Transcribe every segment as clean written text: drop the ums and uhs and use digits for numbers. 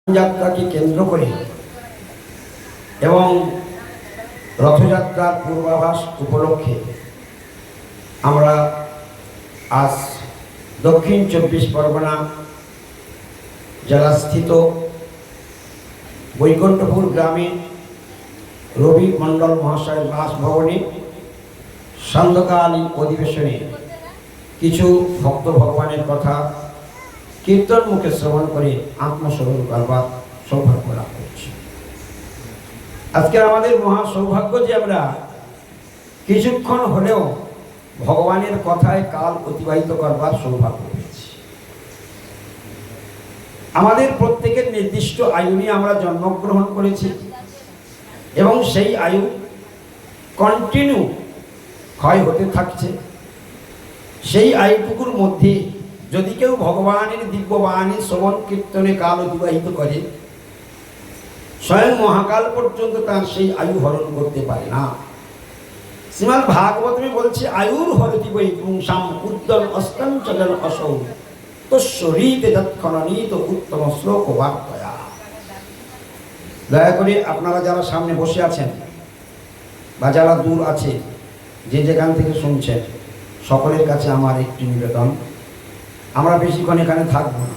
যাত্রাকে কেন্দ্র করে এবং রথযাত্রার পূর্বাভাস উপলক্ষে আমরা আজ দক্ষিণ 24 পরগনা জেলাস্থিত বৈকুণ্ঠপুর গ্রামে রবি মণ্ডল মহাশয়ের বাসভবনে সান্ধ্যকালীন অধিবেশনে কিছু ভক্ত ভগবানের কথা কীর্তন মুখে শ্রবণ করে আত্মস্মরণ করবার সৌভাগ্য লাভ করছি। আজকে আমাদের মহা সৌভাগ্য যে আমরা কিছুক্ষণ হলেও ভগবানের কথায় কাল অতিবাহিত করবার সৌভাগ্য পেয়েছি। আমাদের প্রত্যেকের নির্দিষ্ট আয়ু নিয়ে আমরা জন্মগ্রহণ করেছি এবং সেই আয়ু কন্টিনিউ ক্ষয় হতে থাকছে। সেই আয়ুটুকুর মধ্যে যদি কেউ ভগবানের দিব্যবাণী শ্রবণ কীর্তনে কাল অতিবাহিত করে, স্বয়ং মহাকাল পর্যন্ত তার সেই আয়ু হরণ করতে পারে না। শ্রীমদ্ ভাগবতমে বলছে, আয়ুর হরতি বৈ পুংসাম উদ্দল অস্তঞ্চল অসৌ তস্যরীতে যৎক্ষণনীত উত্তম শ্লোক বার্তয়া। দয়া করে আপনারা যারা সামনে বসে আছেন বা যারা দূর আছে, যে যেখান থেকে শুনছেন, সকলের কাছে আমার একটি নিবেদন, আমরা বেশিক্ষণ এখানে থাকবো না।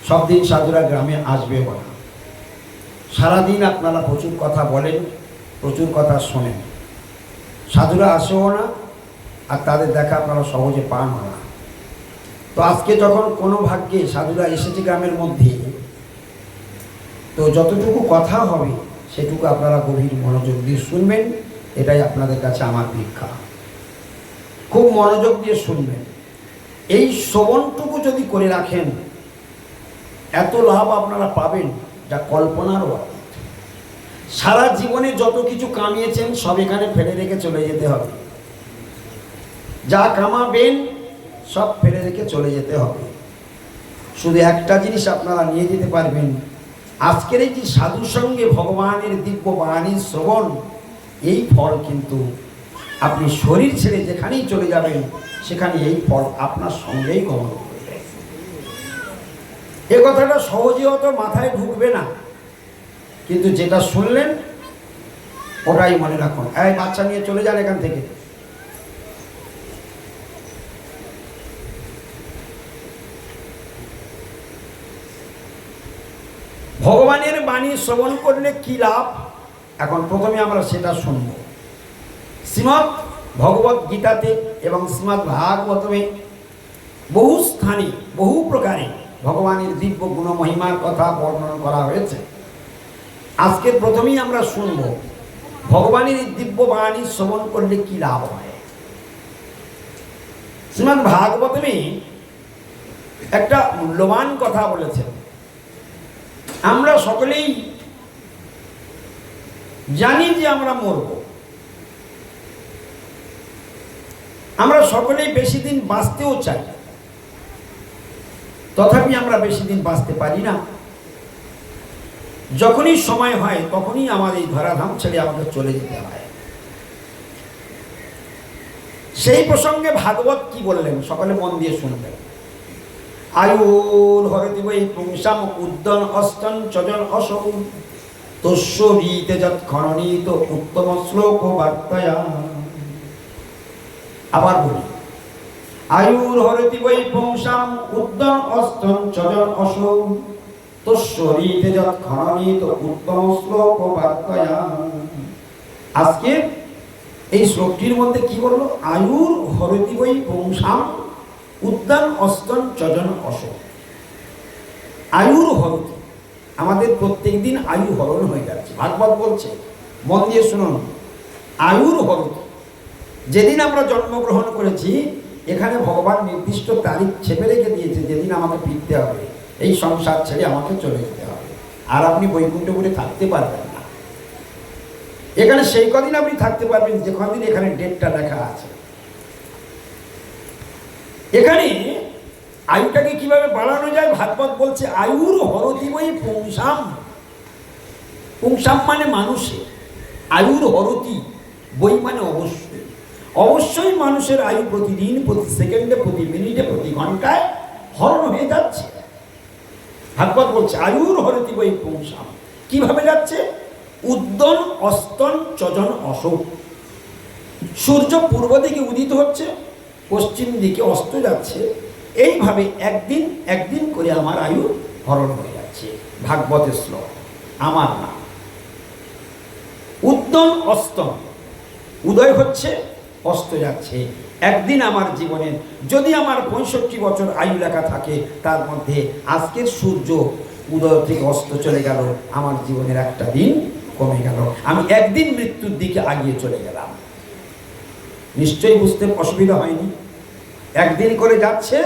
সব দিন সাধুরা গ্রামে আসবেও না। সারাদিন আপনারা প্রচুর কথা বলেন, প্রচুর কথা শোনেন, সাধুরা আসেও না, আর তাদের দেখা আপনারা সহজে পান না। তো আজকে যখন কোনো ভাগ্যে সাধুরা এসেছে গ্রামের মধ্যে, তো যতটুকু কথা হবে সেটুকু আপনারা গভীর মনোযোগ দিয়ে শুনবেন। এটাই আপনাদের কাছে আমার ভিক্ষা। খুব মনোযোগ দিয়ে শুনবেন। এই শ্রবণটুকু যদি করে রাখেন, এত লাভ আপনারা পাবেন যা কল্পনারও অতীত। সারা জীবনে যত কিছু কামিয়েছেন সব এখানে ফেলে রেখে চলে যেতে হবে। যা কামাবেন সব ফেলে রেখে চলে যেতে হবে। শুধু একটা জিনিস আপনারা নিয়ে যেতে পারবেন, আজকের এই যে সাধুর সঙ্গে ভগবানের দিব্য বাণীর শ্রবণ, এই ফল কিন্তু আপনি শরীর ছেড়ে যেখানেই চলে যাবেন সেখানে এই ফল আপনার সঙ্গেই গমন করবে। এ কথাটা সহজে অত মাথায় ঢুকবে না, কিন্তু যেটা শুনলেন ওটাই মনে রাখুন। এই বাচ্চা নিয়ে চলে যান এখান থেকে। ভগবানের বাণী শ্রবণ করলে কি লাভ, এখন প্রথমে আমরা সেটা শুনব। শ্রীমদ্ ভগবত গীতাতে এবং শ্রীমদ্ ভাগবতমে বহু স্থানে বহু প্রকারে ভগবানের দিব্য গুণ মহিমার কথা বর্ণনা করা হয়েছে। আজকে প্রথমেই আমরা শুনব ভগবানের দিব্য বাণী শ্রবণ করলে কি লাভ হয়। শ্রীমদ্ ভাগবতমে একটা মূল্যবান কথা বলেছেন। আমরা সকলেই জানি যে আমরা মরব, আমরা সকলেই বেশি দিন বাঁচতেও চাই, তথাপি আমরা বেশি দিন বাঁচতে পারি না। যখনই সময় হয় তখনই আমাদের এই ধরাধাম ছেড়ে আমাদের চলে যেতে হয়। সেই প্রসঙ্গে ভাগবত কি বললেন সকলে মন দিয়ে শুনবেন। আয়ুর হরতি বৈ পুংসাম উদ্দন অস্তন চজন অসৌ তস্যরীতে যৎক্ষণনীত উত্তম শ্লোক বার্তয়া। আবার বলি, আয়ুর হরতি বৈ পুংসাম উদ্দন অস্তন চজন অসৌ তস্যরীতে যৎক্ষণনীত উত্তম শ্লোক বার্তয়া। আজকে এই শ্লোকটির মধ্যে কি বলল? আয়ুর হরতি বৈ পুংসাম উদ্যান অস্তন চজন অসৌ। আয়ুর হরতি, আমাদের প্রত্যেক দিন আয়ু হরণ হয়ে যাচ্ছে। ভাগবত বলছে, মন দিয়ে শুনুন, আয়ুর হরতি। যেদিন আমরা জন্মগ্রহণ করেছি এখানে ভগবান নির্দিষ্ট তারিখ ছেপে রেখে দিয়েছে, যেদিন আমাকে ফিরতে হবে, এই সংসার ছেড়ে আমাকে চলে যেতে হবে। আর আপনি বৈকুণ্ঠপুরে থাকতে পারবেন না। এখানে সেই কদিন আপনি থাকতে পারবেন যে কদিন এখানে ডেটটা লেখা আছে। এখানে আয়ুটাকে কিভাবে বাড়ানো যায় ভাগবত বলছে, আয়ুর হরতি বৈ পুংসাম। পুংসাম মানে মানুষের, আয়ুর হরতি বৈ মানে অবশ্যই। অবশ্যই মানুষের আয়ু প্রতিদিন, প্রতি সেকেন্ডে, প্রতি মিনিটে, প্রতি ঘন্টায় হরণ হয়ে যাচ্ছে। ভাগবত বলছে আয়ুর হরতি বৈ পুংসাম। কিভাবে যাচ্ছে? উদ্যন অস্তন চজন অশোক। সূর্য পূর্ব দিকে উদিত হচ্ছে, পশ্চিম দিকে অস্ত যাচ্ছে, এইভাবে একদিন একদিন করে আমার আয়ু হরণ হয়ে যাচ্ছে। ভাগবতের শ্লোক, আমার নাম। উদ্যন অস্তন, উদয় হচ্ছে অস্ত যাচ্ছে। একদিন আমার জীবনে যদি আমার 65 বছর আয়ু লেখা থাকে, তার মধ্যে আজকের সূর্য উদয় থেকে অস্ত চলে গেল, আমার জীবনের একটা দিন কমে গেল, আমি একদিন মৃত্যুর দিকে আগিয়ে চলে গেলাম। নিশ্চয়ই বুঝতে অসুবিধা হয়নি? একদিন করে যাচ্ছে,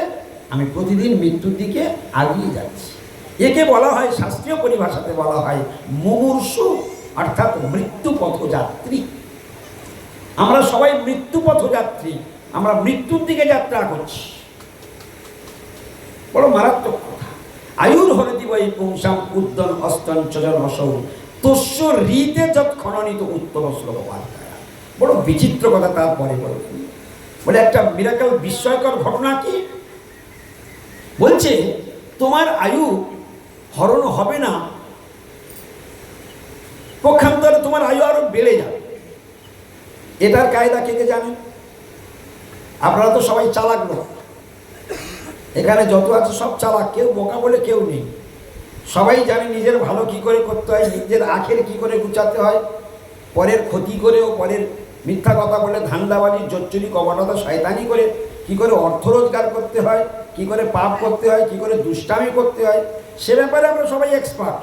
আমি প্রতিদিন মৃত্যুর দিকে আগিয়ে যাচ্ছি। একে বলা হয়, শাস্ত্রীয় পরিভাষাতে বলা হয় মুমূর্ষু, অর্থাৎ মৃত্যু পথযাত্রী। আমরা সবাই মৃত্যু পথযাত্রী, আমরা মৃত্যুর দিকে যাত্রা করছি। বড় মারাত্মক কথা। আয়ুর হরতি বৈ পুংসাম উদ্যন অস্তন চজন অসৌ তস্য হৃতে যৎ খননিত উত্তম শ্লোক বার্তা। বড় বিচিত্র কথা। তারপরে বলে একটা মিরাকল, বিস্ময়কর ঘটনা কি বলছে, তোমার আয়ু হরণ হবে না, পক্ষান্তরে তোমার আয়ু আরো বেড়ে যাবে। এটার কায়দা কে কে জানেন? আপনারা তো সবাই চালাক লোক, এখানে যত আছে সব চালাক, কেউ বোকা বলে কেউ নেই। সবাই জানে নিজের ভালো কি করে করতে হয়, নিজের আখের কি করে গুছাতে হয়, পরের ক্ষতি করেও, পরের মিথ্যা কথা বলে, ধান্দাবাজি, জোচ্চুরি, কপটতা, শয়তানি করে কি করে অর্থ রোজগার করতে হয়, কি করে পাপ করতে হয়, কি করে দুষ্টামি করতে হয়, সে ব্যাপারে আমরা সবাই এক্সপার্ট।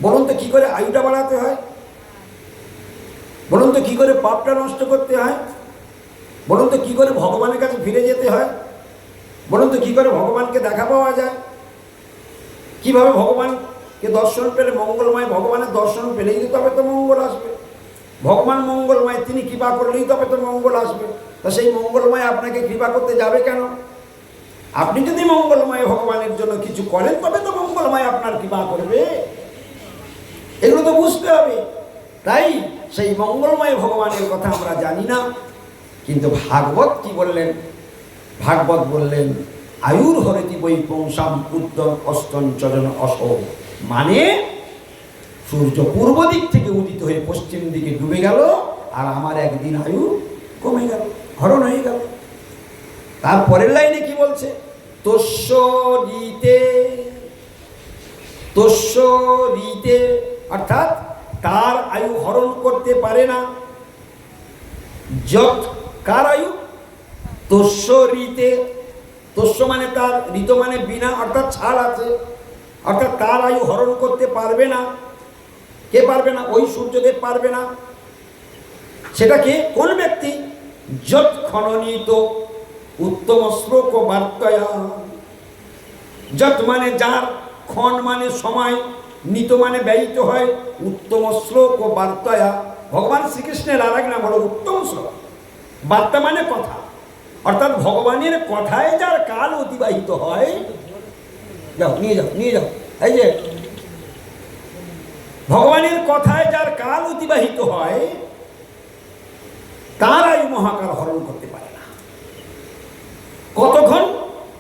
বলুন তো কি করে আয়ুটা বাড়াতে হয়? বলুন তো কি করে পাপটা নষ্ট করতে হয়? বলুন তো কি করে ভগবানের কাছে ফিরে যেতে হয়? বলুন তো কি করে ভগবানকে দেখা পাওয়া যায়? কিভাবে ভগবানকে দর্শন পেলে মঙ্গলময়, ভগবানের দর্শন পেলেই তবে তো মঙ্গল আসবে। ভগবান মঙ্গলময়, তিনি কৃপা করলেই তবে তো মঙ্গল আসবে। তা সেই মঙ্গলময় আপনাকে কৃপা করতে যাবে কেন? আপনি যদি মঙ্গলময় ভগবানের জন্য কিছু করেন, তবে তো মঙ্গলময় আপনার কৃপা করবে। এগুলো তো বুঝতে হবে। তাই সেই মঙ্গলময় ভগবানের কথা আমরা জানি না, কিন্তু ভাগবত কি বললেন? ভাগবত বললেন আয়ুর হরতি বৈ পুংসাম উদ্যন অস্তন চজন অসৌ। মানে সূর্য পূর্ব দিক থেকে উদিত হয়ে পশ্চিম দিকে ডুবে গেল, আর আমার একদিন আয়ু কমে গেল, হরণ হয়ে গেল। তারপরের লাইনে কি বলছে? তস্য ঋতে, তস্য ঋতে, অর্থাৎ তার আয়ু হরণ করতে পারে না। যৎ, কার আয়ু? তস্য ঋতে, তস্য মানে তার, ঋত মানে বিনা, অর্থাৎ ছাড় আছে, অর্থাৎ তার আয়ু হরণ করতে পারবে না। কে পারবে না? ওই সূর্যদেব পারবে না। সেটা কে? কোন ব্যক্তি? যৎ খননিত উত্তম শ্লোক বার্তায়া। যৎ মানে যার, ক্ষণ মানে সময়, নিত মানে ব্যয়িত হয়, উত্তম শ্লোক ও বার্তায়া। ভগবান শ্রীকৃষ্ণের আর এক নাম হলো উত্তম শ্লোক। বার্তা মানে কথা, অর্থাৎ ভগবানের কথায় যার কাল অতিবাহিত হয়। যাও নিয়ে যাও, নিয়ে যাও। এই যে ভগবানের কথায় যার কাল অতিবাহিত হয়, তার আয়ু মহাকাল হরণ করতে পারে না। কতক্ষণ?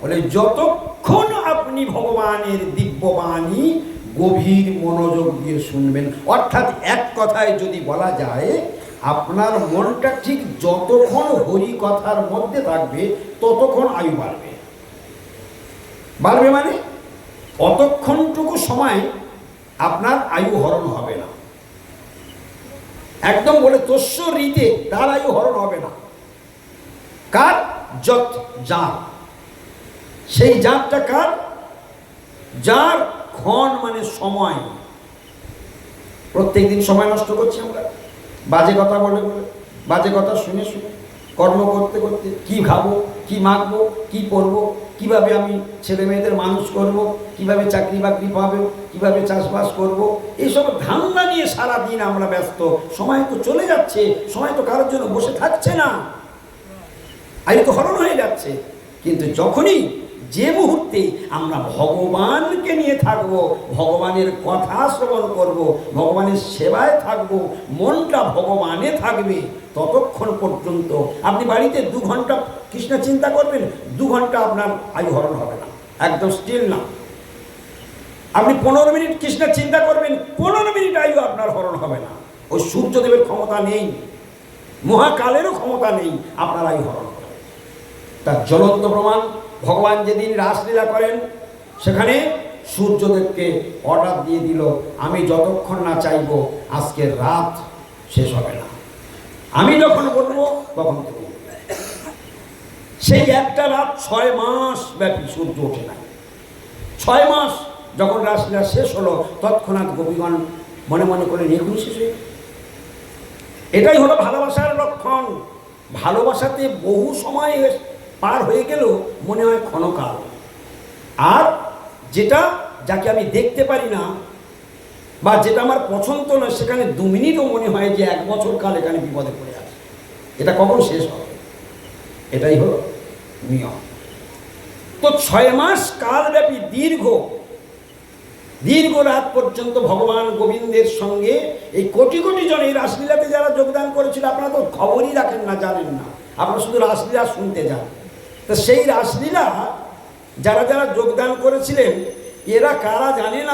বলে যতক্ষণ আপনি ভগবানের দিব্যবাণী গভীর মনোযোগ দিয়ে শুনবেন। অর্থাৎ এক কথায় যদি বলা যায়, আপনার মনটা ঠিক যতক্ষণ হরি কথার মধ্যে থাকবে, ততক্ষণ আয়ু বাড়বে। বাড়বে মানে অতক্ষণটুকু সময় আপনার আয়ু হরণ হবে না। একদম বলে তস্য ঋতে, তার আয়ু হরণ হবে না। কার? যৎ, যার। সেই যারটা কার? যার ক্ষণ মানে সময়। প্রত্যেক দিন সময় নষ্ট করছি আমরা বাজে কথা বলে বলে, বাজে কথা শুনে শুনে, কর্ম করতে করতে। কি খাবো, কি মাখবো, কি পরবো, কিভাবে আমি ছেলে মেয়েদের মানুষ করব, কিভাবে চাকরি বাকরি পাবো, কিভাবে চাষবাস করব, এইসব ধান্দা নিয়ে সারাদিন আমরা ব্যস্ত। সময় তো চলে যাচ্ছে, সময় তো কারোর জন্য বসে থাকছে না, আয়ু তো হরণ হয়ে যাচ্ছে। কিন্তু যখনই, যে মুহূর্তে আমরা ভগবানকে নিয়ে থাকবো, ভগবানের কথা শ্রবণ করব, ভগবানের সেবায় থাকবো, মনটা ভগবানে থাকবে, ততক্ষণ পর্যন্ত আপনি বাড়িতে 2 ঘন্টা কৃষ্ণ চিন্তা করবেন, 2 ঘন্টা আপনার আয়ু হরণ হবে না, একদম স্টিল না। আপনি 15 মিনিট কৃষ্ণের চিন্তা করবেন, 15 মিনিট আয়ু আপনার হরণ হবে না। ওই সূর্যদেবের ক্ষমতা নেই, মহাকালেরও ক্ষমতা নেই আপনার আয়ু হরণ করে। তার জ্বলন্ত প্রমাণ, ভগবান যেদিন রাসলীলা করেন সেখানে সূর্যদেবকে অর্ডার দিয়ে দিল, আমি যতক্ষণ না চাইব আজকের রাত শেষ হবে না, আমি যখন বলবো তখন তুমি। সেই একটা রাত 6 মাস ব্যাপী সূর্য ওঠে না। 6 মাস যখন রাসলীলা শেষ হলো, তৎক্ষণাৎ গোপীগণ মনে মনে করে এখনই শেষ হয়ে। এটাই হলো ভালোবাসার লক্ষণ। ভালোবাসাতে বহু সময় পার হয়ে গেল মনে হয় ক্ষণকাল, আর যাকে আমি দেখতে পারি না বা যেটা আমার পছন্দ নয় সেখানে 2 মিনিটও মনে হয় যে 1 বছর কাল এখানে বিপদে পড়ে আছে, এটা কখন শেষ হবে? এটাই হলো নিয়ম। তো 6 মাস কালব্যাপী দীর্ঘ রাত পর্যন্ত ভগবান গোবিন্দের সঙ্গে এই কোটি কোটি জন এই রাসলীলাতে যারা যোগদান করেছিল, আপনারা তো খবরই রাখেন না, জানেন না, আপনারা শুধু রাসলীলা শুনতে যান। তো সেই রাসলীলা যারা যারা যোগদান করেছিলেন এরা কারা জানেন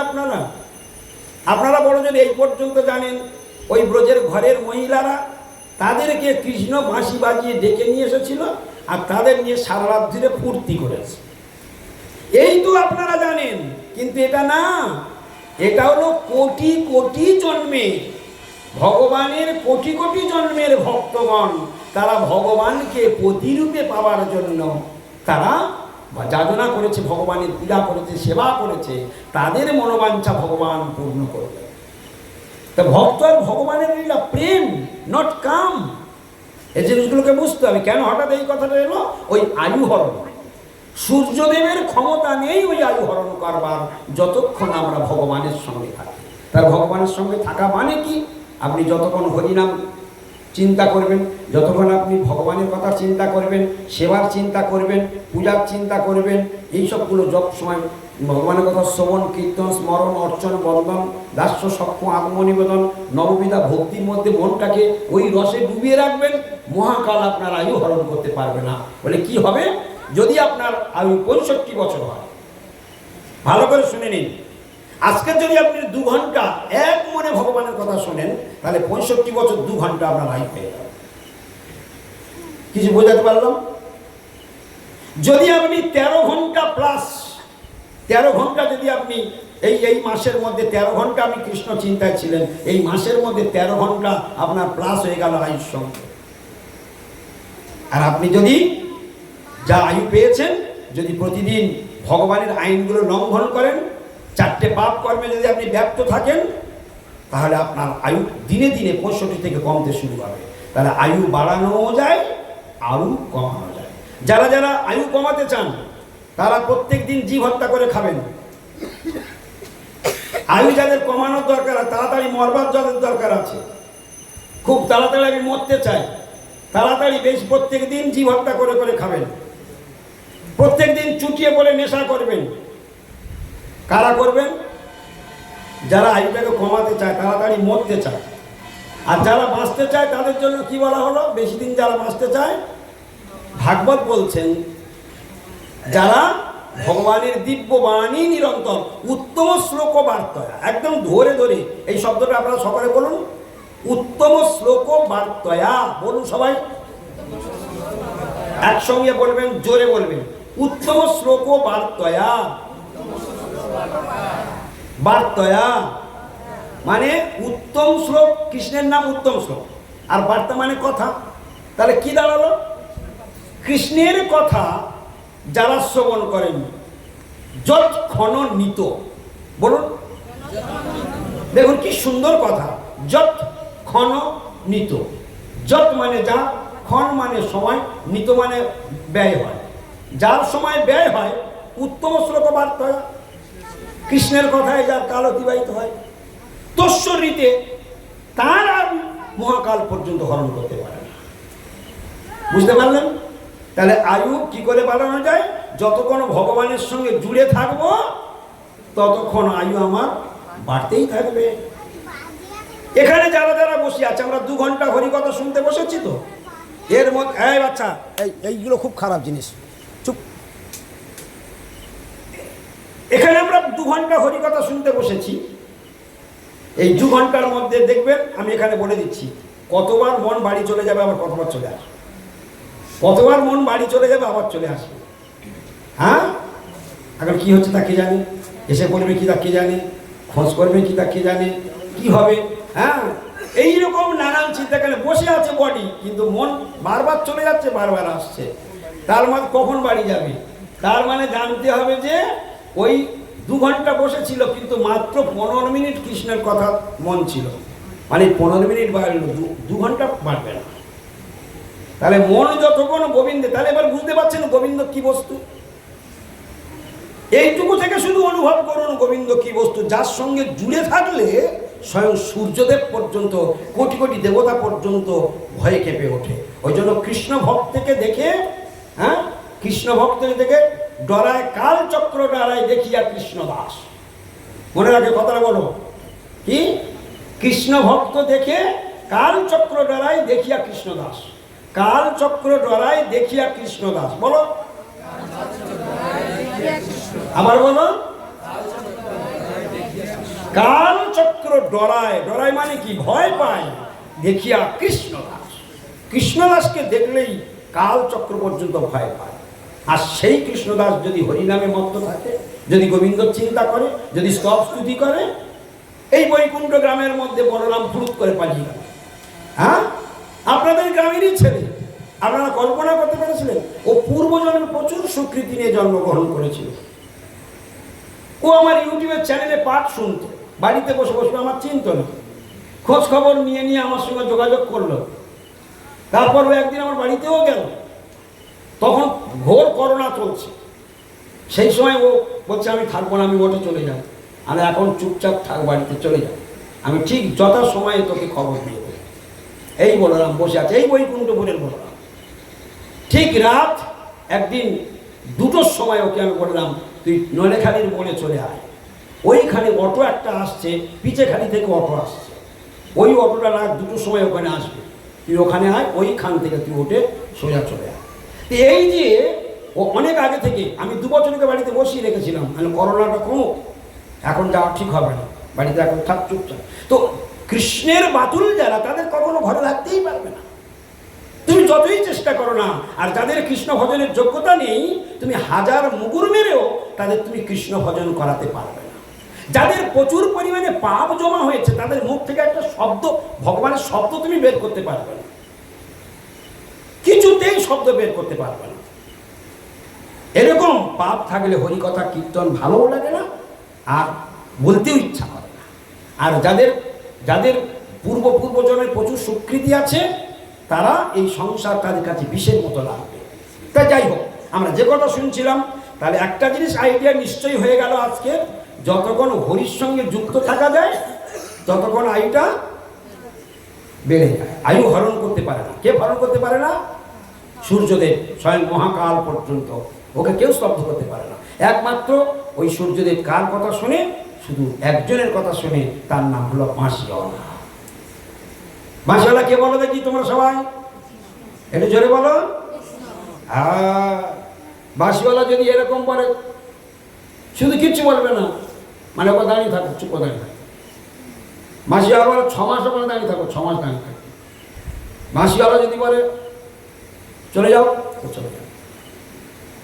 আপনারা বড়জন এই পর্যন্ত জানেন। ওই ব্রজের ঘরের মহিলারা, তাদেরকে কৃষ্ণ বাঁশি বাজিয়ে ডেকে নিয়ে এসেছিল আর তাদের নিয়ে সারা রাত ধরে ফুর্তি করেছে, এই তো আপনারা জানেন। কিন্তু এটা না, এটা হলো কোটি কোটি জন্মে ভগবানের কোটি কোটি জন্মের ভক্তগণ, তারা ভগবানকে প্রতিরূপে পাওয়ার জন্য তারা যাচনা করেছে, ভগবানের পূজা করেছে, সেবা করেছে, তাদের মনোবাঞ্ছা ভগবান পূর্ণ করবে। তা ভক্ত আর ভগবানের লীলা প্রেম, নট কাম। এই জিনিসগুলোকে বুঝতে হবে। কেন হঠাৎ এই কথাটা এলো? ওই আয়ু হরণ। সূর্যদেবের ক্ষমতা নেই ওই আয়ু হরণ করবার, যতক্ষণ আমরা ভগবানের সঙ্গে থাকি। তার ভগবানের সঙ্গে থাকা মানে কি? আপনি যতক্ষণ হরিনাম চিন্তা করবেন, যতক্ষণ আপনি ভগবানের কথা চিন্তা করবেন, সেবার চিন্তা করবেন, পূজার চিন্তা করবেন, এইসবগুলো যত সময় ভগবানের কথা শ্রবণ, কীর্তন, স্মরণ, অর্চন, বন্দন, দাস্য, সক্ষ, আত্মনিবেদন, নববিধা ভক্তির মধ্যে মনটাকে ওই রসে ডুবিয়ে রাখবেন, মহাকাল আপনার আয়ু হরণ করতে পারবে না। বলে কি হবে? যদি আপনার আয়ু 65 বছর হয়, ভালো করে শুনে নিন, আজকে যদি আপনি 2 ঘন্টা এক মনে ভগবানের কথা শোনেন, তাহলে 65 বছর 2 ঘন্টা আপনার আয়ু হয়ে যাবে। কিছু বোঝাতে পারলাম? যদি আপনি 13 ঘন্টা প্লাস 13 ঘন্টা যদি আপনি এই মাসের মধ্যে 13 ঘন্টা আপনি কৃষ্ণ চিন্তায় ছিলেন, এই মাসের মধ্যে 13 ঘন্টা আপনার প্লাস হয়ে গেল আয়ুর সঙ্গে। আর আপনি যদি যা আয়ু পেয়েছেন, যদি প্রতিদিন ভগবানের আইনগুলো লঙ্ঘন করেন, 4টে পাপ কর্মে যদি আপনি ব্যপ্ত থাকেন, তাহলে আপনার আয়ু দিনে দিনে 65 থেকে কমতে শুরু হবে। তাহলে আয়ু বাড়ানোও যায়, আয়ু কমানো যায়। যারা যারা আয়ু কমাতে চান তারা প্রত্যেক দিন জীব হত্যা করে খাবেন। আয়ু যাদের কমানোর দরকার, তাড়াতাড়ি মরবার যাদের দরকার আছে, খুব তাড়াতাড়ি আমি মরতে চাই, তাড়াতাড়ি বেশ প্রত্যেক দিন জীব হত্যা করে করে খাবেন, প্রত্যেক দিন চুটিয়ে পড়ে নেশা করবেন। কারা করবেন? যারা আয়ুটাকে কমাতে চায়, তাড়াতাড়ি মরতে চায়। আর যারা বাঁচতে চায় তাদের জন্য কি বলা হলো? বেশি দিন যারা বাঁচতে চায়, ভাগবত বলছেন, যারা ভগবানের দিব্য বাণী নিরন্তর উত্তম শ্লোক বার্তয়া, একদম ধরে ধরে এই শব্দটা আপনারা সকলে বলুন, উত্তম শ্লোক বার্তয়া। বলুন সবাই একসঙ্গে বলবেন, জোরে বলবেন, উত্তম শ্লোক বার্তয়া। বার্তয়া মানে উত্তম শ্লোক, কৃষ্ণের নাম উত্তম শ্লোক, আর বার্তা মানে কথা। তাহলে কি দাঁড়ালো? কৃষ্ণের কথা যারা শ্রবণ করেন, যৎক্ষণ নিত, বলুন, দেখুন কি সুন্দর কথা, যৎক্ষণ নিত। যৎ মানে যা, ক্ষণ মানে সময়, নিত মানে ব্যয় হয়। যার সময় ব্যয় হয়, উত্তম শ্লোক বার্তা, কৃষ্ণের কথায় যার কাল অতিবাহিত হয়, তস্যরিতে তার আর মহাকাল পর্যন্ত হরণ করতে পারে না। বুঝতে পারলেন? তাহলে আয়ু কি করে বাড়ানো যায়? যতক্ষণ ভগবানের সঙ্গে জুড়ে থাকবো, ততক্ষণ আয়ু আমার বাড়তেই থাকবে। এখানে যারা যারা বসে আছে, আমরা 2 ঘন্টা হরিকথা শুনতে বসেছি, তো এর মধ্যে এই বাচ্চা, এইগুলো খুব খারাপ জিনিস, চুপ। এখানে আমরা 2 ঘন্টা হরিকথা শুনতে বসেছি। এই 2 ঘন্টার মধ্যে দেখবেন, আমি এখানে বলে দিচ্ছি, কতবার মন বাড়ি চলে যাবে, আবার কতবার চলে আসবে, কতবার মন বাড়ি চলে যাবে আবার চলে আসবে। হ্যাঁ, এখন কি হচ্ছে তা কে জানে, এসে বলবে কি তা কে জানে, খোঁজ করবে কি তা কে জানে, কি হবে। হ্যাঁ, এইরকম নানান চিন্তা করে বসে আছে বডি, কিন্তু মন বারবার চলে যাচ্ছে, বারবার আসছে। তার মানে কখন বাড়ি যাবে? তার মানে জানতে হবে যে ওই 2 ঘন্টা বসেছিল, কিন্তু মাত্র 15 মিনিট কৃষ্ণের কথা মন ছিল, মানে 15 মিনিট বাড়লো, 2 ঘন্টা বাড়বে না। তাহলে মন যতক্ষণ গোবিন্দে, তাহলে এবার বুঝতে পারছেন গোবিন্দ কি বস্তু। এইটুকু থেকে শুধু অনুভব করুন গোবিন্দ কি বস্তু, যার সঙ্গে জুড়ে থাকলে স্বয়ং সূর্যদেব পর্যন্ত, কোটি কোটি দেবতা পর্যন্ত ভয়ে কেঁপে ওঠে। ওই জন্য কৃষ্ণ ভক্তকে দেখে, হ্যাঁ, কৃষ্ণ ভক্তকে দেখে ডরায় কাল চক্র ডরায় দেখিয়া কৃষ্ণ দাস। মনে রাখে কথাটা বলো কি, কৃষ্ণ ভক্ত দেখে কাল চক্র ডরায় দেখিয়া কৃষ্ণ দাস। কাল চক্র ডরায় দেখিয়া কৃষ্ণ দাস, বলো আবার বলো, কাল চক্র ডরায়, ডরায় মানে কি, ভয় পায়, দেখিয়া কৃষ্ণ দাস। কৃষ্ণদাসকে দেখলেই কাল চক্র পর্যন্ত ভয় পায়। আর সেই কৃষ্ণদাস যদি হরিনামে মত্ত থাকে, যদি গোবিন্দ চিন্তা করে, যদি স্তব স্তুতি করে, এই বৈকুণ্ঠ গ্রামের মধ্যে বলরাম ফুরুত করে পালিয়ে গেল। হ্যাঁ, আপনাদের গ্রামেরই ছেলে, আপনারা কল্পনা করতে পেরেছিলেন? ও পূর্বজন্মের প্রচুর স্বীকৃতি নিয়ে জন্মগ্রহণ করেছিল। ও আমার ইউটিউবের চ্যানেলে পাঠ শুনত, বাড়িতে বসে বসে, আমার চিন্তা না, খোঁজ খবর নিয়ে নিয়ে আমার সঙ্গে যোগাযোগ করলো। তারপর ও একদিন আমার বাড়িতেও গেল, তখন ঘোর করোনা চলছে। সেই সময় ও বলছে আমি থাকবো না, আমি ওঠে চলে যাব, আর এখন চুপচাপ থাক, বাড়িতে চলে যাব, আমি ঠিক যথা সময়ে তোকে খবর দিয়ে দেবো। এই বলরাম বসে আছে, এই বৈকুণ্ঠপুরের বলরাম। ঠিক রাত একদিন 2টোর সময় ওকে আমি বললাম তুই নলেখালির মোড়ে চলে আয়, ওইখানে অটো একটা আসছে, পিচেখালি থেকে অটো আসছে, ওই অটোটা রাত 2টোর সময় ওখানে আসবে, তুই ওখানে আয়, ওইখান থেকে তুই ওঠে সোজা চলে আয়। এই যে ও অনেক আগে থেকে, আমি 2 বছরকে বাড়িতে বসিয়ে রেখেছিলাম, মানে করোনাটা কমুক, এখন যাওয়া ঠিক হবে না, বাড়িতে এখন থাক চুপচাপ। তো কৃষ্ণের বাতুল যারা, তাদের কখনো ঘরে থাকতেই পারবে না, তুমি যতই চেষ্টা করো না। আর যাদের কৃষ্ণ ভজনের যোগ্যতা নেই, তুমি হাজার মুগুর মেরেও তাদের তুমি কৃষ্ণ ভজন করাতে পারবে না। যাদের প্রচুর পরিমাণে পাপ জমা হয়েছে, তাদের মুখ থেকে একটা শব্দ, ভগবানের শব্দ তুমি বের করতে পারবে না, কিছুতেই শব্দ বের করতে পারবে না। এরকম পাপ থাকলে হরিকথা কীর্তন ভালোও লাগে না, আর বলতেও ইচ্ছা করে না। আর যাদের যাদের পূর্বজন্মের প্রচুর স্বীকৃতি আছে, তারা এই সংসার তাদের কাছে বিষের মতো লাগবে। তা যাই হোক, আমরা যে কথা শুনছিলাম, তাহলে একটা জিনিস আইডিয়া নিশ্চয়ই হয়ে গেল আজকে, যতক্ষণ হরির সঙ্গে যুক্ত থাকা যায় ততক্ষণ আয়ুটা বেড়ে যায়। আয়ু হরণ করতে পারে না। কে হরণ করতে পারে না? সূর্যদেব, স্বয়ং মহাকাল পর্যন্ত ওকে কেউ স্তব্ধ করতে পারে না। একমাত্র ওই সূর্যদেব কার কথা শুনে? শুধু একজনের কথা শুনে, তার নাম হলো বাঁশিওয়ালা। বাঁশিওয়ালা কে বলো দেখি তোমরা সবাই, একটু জোরে বলো। বাঁশিওয়ালা যদি এরকম বলে, শুধু কিচ্ছু বলবে না, মানে ওকে দাঁড়িয়ে থাকো, চুপ দাঁড়িয়ে থাকো। বাঁশিওয়ালা বলে 6 মাস ওখানে দাঁড়িয়ে থাকো, 6 মাস দাঁড়িয়ে থাকো। বাঁশিওয়ালা যদি বলে চলে যাও, তো চলে যাও।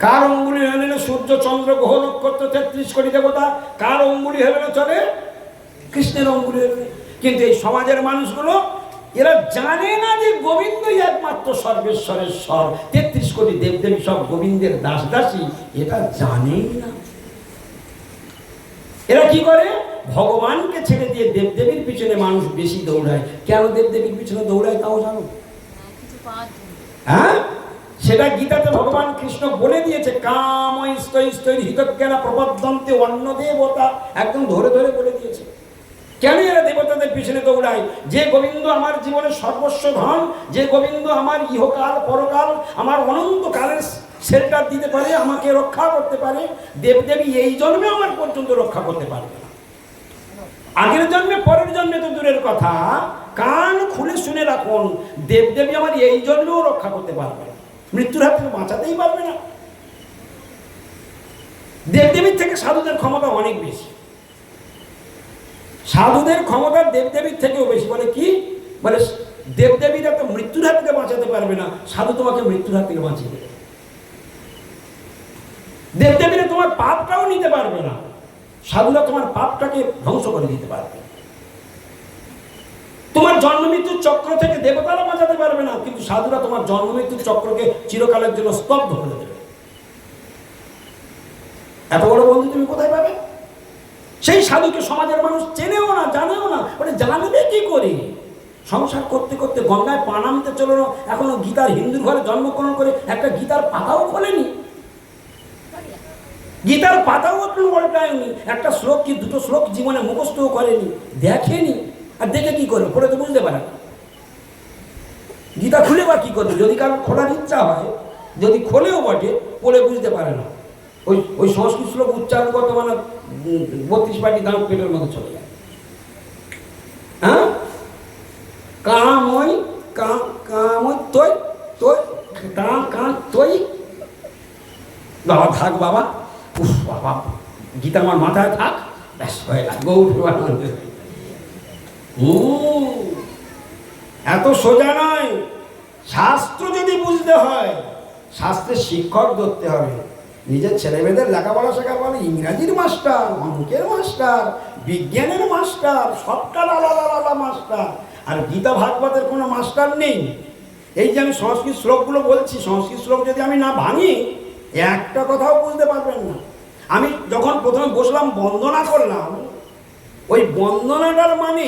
কার অঙ্গুলি হলে সূর্য চন্দ্র গ্রহ নক্ষত্র 33 কোটি দেবতা, কার অঙ্গুলি হলে চলে? কৃষ্ণের অঙ্গুলি হলে। কিন্তু এই সমাজের মানুষগুলো এরা জানে না যে গোবিন্দই একমাত্র সর্বেশ্বরের স্বর, 33 কোটি দেবদেবী সব গোবিন্দের দাস দাসী, এটা জানেই না। এরা কি করে? ভগবানকে ছেড়ে দিয়ে দেবদেবীর পিছনে মানুষ বেশি দৌড়ায়। কেন দেবদেবীর পিছনে দৌড়ায় তাও জানো? হ্যাঁ, সেটা গীতাতে ভগবান কৃষ্ণ বলে দিয়েছে, কাম স্থৈর হিতজ্ঞানা প্রবদ্ধন্তে অন্য দেবতা, একদম ধরে ধরে বলে দিয়েছে। কেন এরা দেবতাদের পিছনে দৌড়ায়? যে গোবিন্দ আমার জীবনের সর্বস্ব ধন, যে গোবিন্দ আমার ইহকাল পরকাল, আমার অনন্ত কালের শেল্টার দিতে পারে, আমাকে রক্ষা করতে পারে, দেবদেবী এই জন্মে আমার পর্যন্ত রক্ষা করতে পারবে না। আগের জন্মে পরের জন্মে তো দূরের কথা, কান খুলে শুনে রাখুন, দেবদেবী আমার এই জন্মেও রক্ষা করতে পারবে না, মৃত্যুর হাত থেকে বাঁচাতেই পারবে না। দেবদেবী দেবদেবীর থেকে সাধুদের ক্ষমতা অনেক বেশি। সাধুদের ক্ষমতা দেবদেবীর থেকেও বেশি। বলে কি? বলে দেবদেবীরা তো মৃত্যুর হাত থেকে বাঁচাতে পারবে না, সাধু তোমাকে মৃত্যুর হাত থেকে বাঁচিয়ে দেবে। দেবদেবীরা তোমার পাপটাও নিতে পারবে না, সাধুরা তোমার পাপটাকে ধ্বংস করে দিতে পারবে। তোমার জন্ম মৃত্যুর চক্র থেকে দেবতারা বাঁচাতে পারবে না, কিন্তু সাধুরা তোমার জন্ম মৃত্যুর চক্রকে চিরকালের জন্য স্তব্ধ করে দেবে। এত বড় বন্ধু তুমি কোথায় পাবে? সেই সাধুকে সমাজের মানুষ চেনেও না, জানেও না। মানে জানবে কি করে? সংসার করতে করতে গঙ্গায় পা নামতে চলো, এখনো গীতার হিন্দুর ঘরে জন্মগ্রহণ করে একটা গীতার পাতাও খোলেনি, গীতার পাতাও কোনো উল্টায়নি, একটা শ্লোক কি দুটো শ্লোক জীবনে মুখস্থও করেনি, দেখেনি। আর দেখে কি করবে? পড়ে তো বুঝতে পারে না। গীতা খুলে বা কি করবে? যদি কারোর খোলার ইচ্ছা হয়, যদি খোলেও বটে, পড়ে বুঝতে পারে না। ওই সংস্কৃত শ্লোক উচ্চারণ করতে মানে 32 পাটি দাম পেটের মধ্যে চলে যায়। হ্যাঁ, কামই কামই তৈ তৈ কাম তৈ। বাবা থাক বাবা, উফ বাবা, গীতা আমার মাথায় থাক, ব্যাস হয়ে গেল। এত সোজা নয়। শাস্ত্র যদি বুঝতে হয়, শাস্ত্রের শিক্ষক ধরতে হবে। নিজের ছেলেমেয়েদের লেখাপড়া শেখা বলে ইংরাজির মাস্টার, অঙ্কের মাস্টার, বিজ্ঞানের মাস্টার, সবটার আলাদা আলাদা মাস্টার। আর গীতা ভাগবতের কোনো মাস্টার নেই। এই যে আমি সংস্কৃত শ্লোকগুলো বলছি, সংস্কৃত শ্লোক যদি আমি না ভাঙি, একটা কথাও বুঝতে পারবেন না। আমি যখন প্রথমে বসলাম, বন্দনা করলাম, ওই বন্দনাটার মানে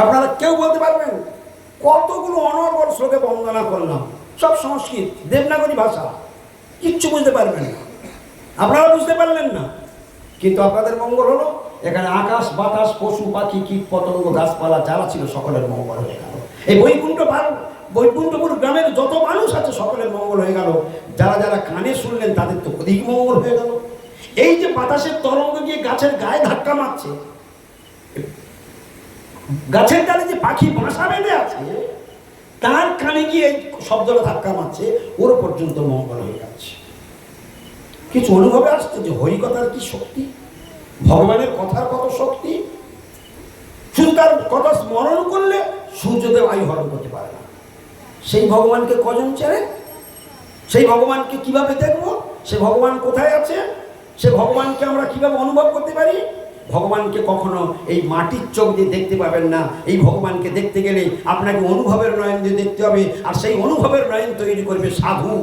আপনারা কেউ বলতে পারবেন? কতগুলো অনর্গল শ্লোকে বন্দনা করলাম, সব সংস্কৃত, দেবনাগরী ভাষা, কিচ্ছু বুঝতে পারবেন না। আপনারা বুঝতে পারলেন না, কিন্তু আপনাদের মঙ্গল হলো। এখানে আকাশ বাতাস, পশু পাখি, কীট পতঙ্গ, গাছপালা যারা ছিল সকলের মঙ্গল হয়ে গেল। এই বৈকুণ্ঠপুর গ্রামের যত মানুষ আছে সকলের মঙ্গল হয়ে গেল। যারা যারা কানে শুনলেন তাদের তো অধিক মঙ্গল হয়ে গেল। এই যে বাতাসের তরঙ্গ গিয়ে গাছের গায়ে ধাক্কা মারছে, গাছের ডালে যে পাখি বাসা বেঁধে আছে তার কানে গিয়ে শব্দটা ধাক্কা মারছে, ওর পর্যন্ত মঙ্গল হয়ে যাচ্ছে। কিছু অনুভবে আসছে যে হরিকথার কি শক্তি, ভগবানের কথার কত শক্তি। শুধু তার কথা স্মরণ করলে সূর্যদেব আয়ু হরণ করতে পারে না। সেই ভগবানকে কজন চেনে? সেই ভগবানকে কিভাবে দেখব? সে ভগবান কোথায় আছে? সে ভগবানকে আমরা কিভাবে অনুভব করতে পারি? ভগবানকে কখনো এই মাটির চোখ দিয়ে দেখতে পাবেন না। এই ভগবানকে দেখতে গেলে আপনাকে অনুভবের নয়ন দিয়ে দেখতে হবে। আর সেই অনুভবের নয়ন তৈরি করবে সাধু।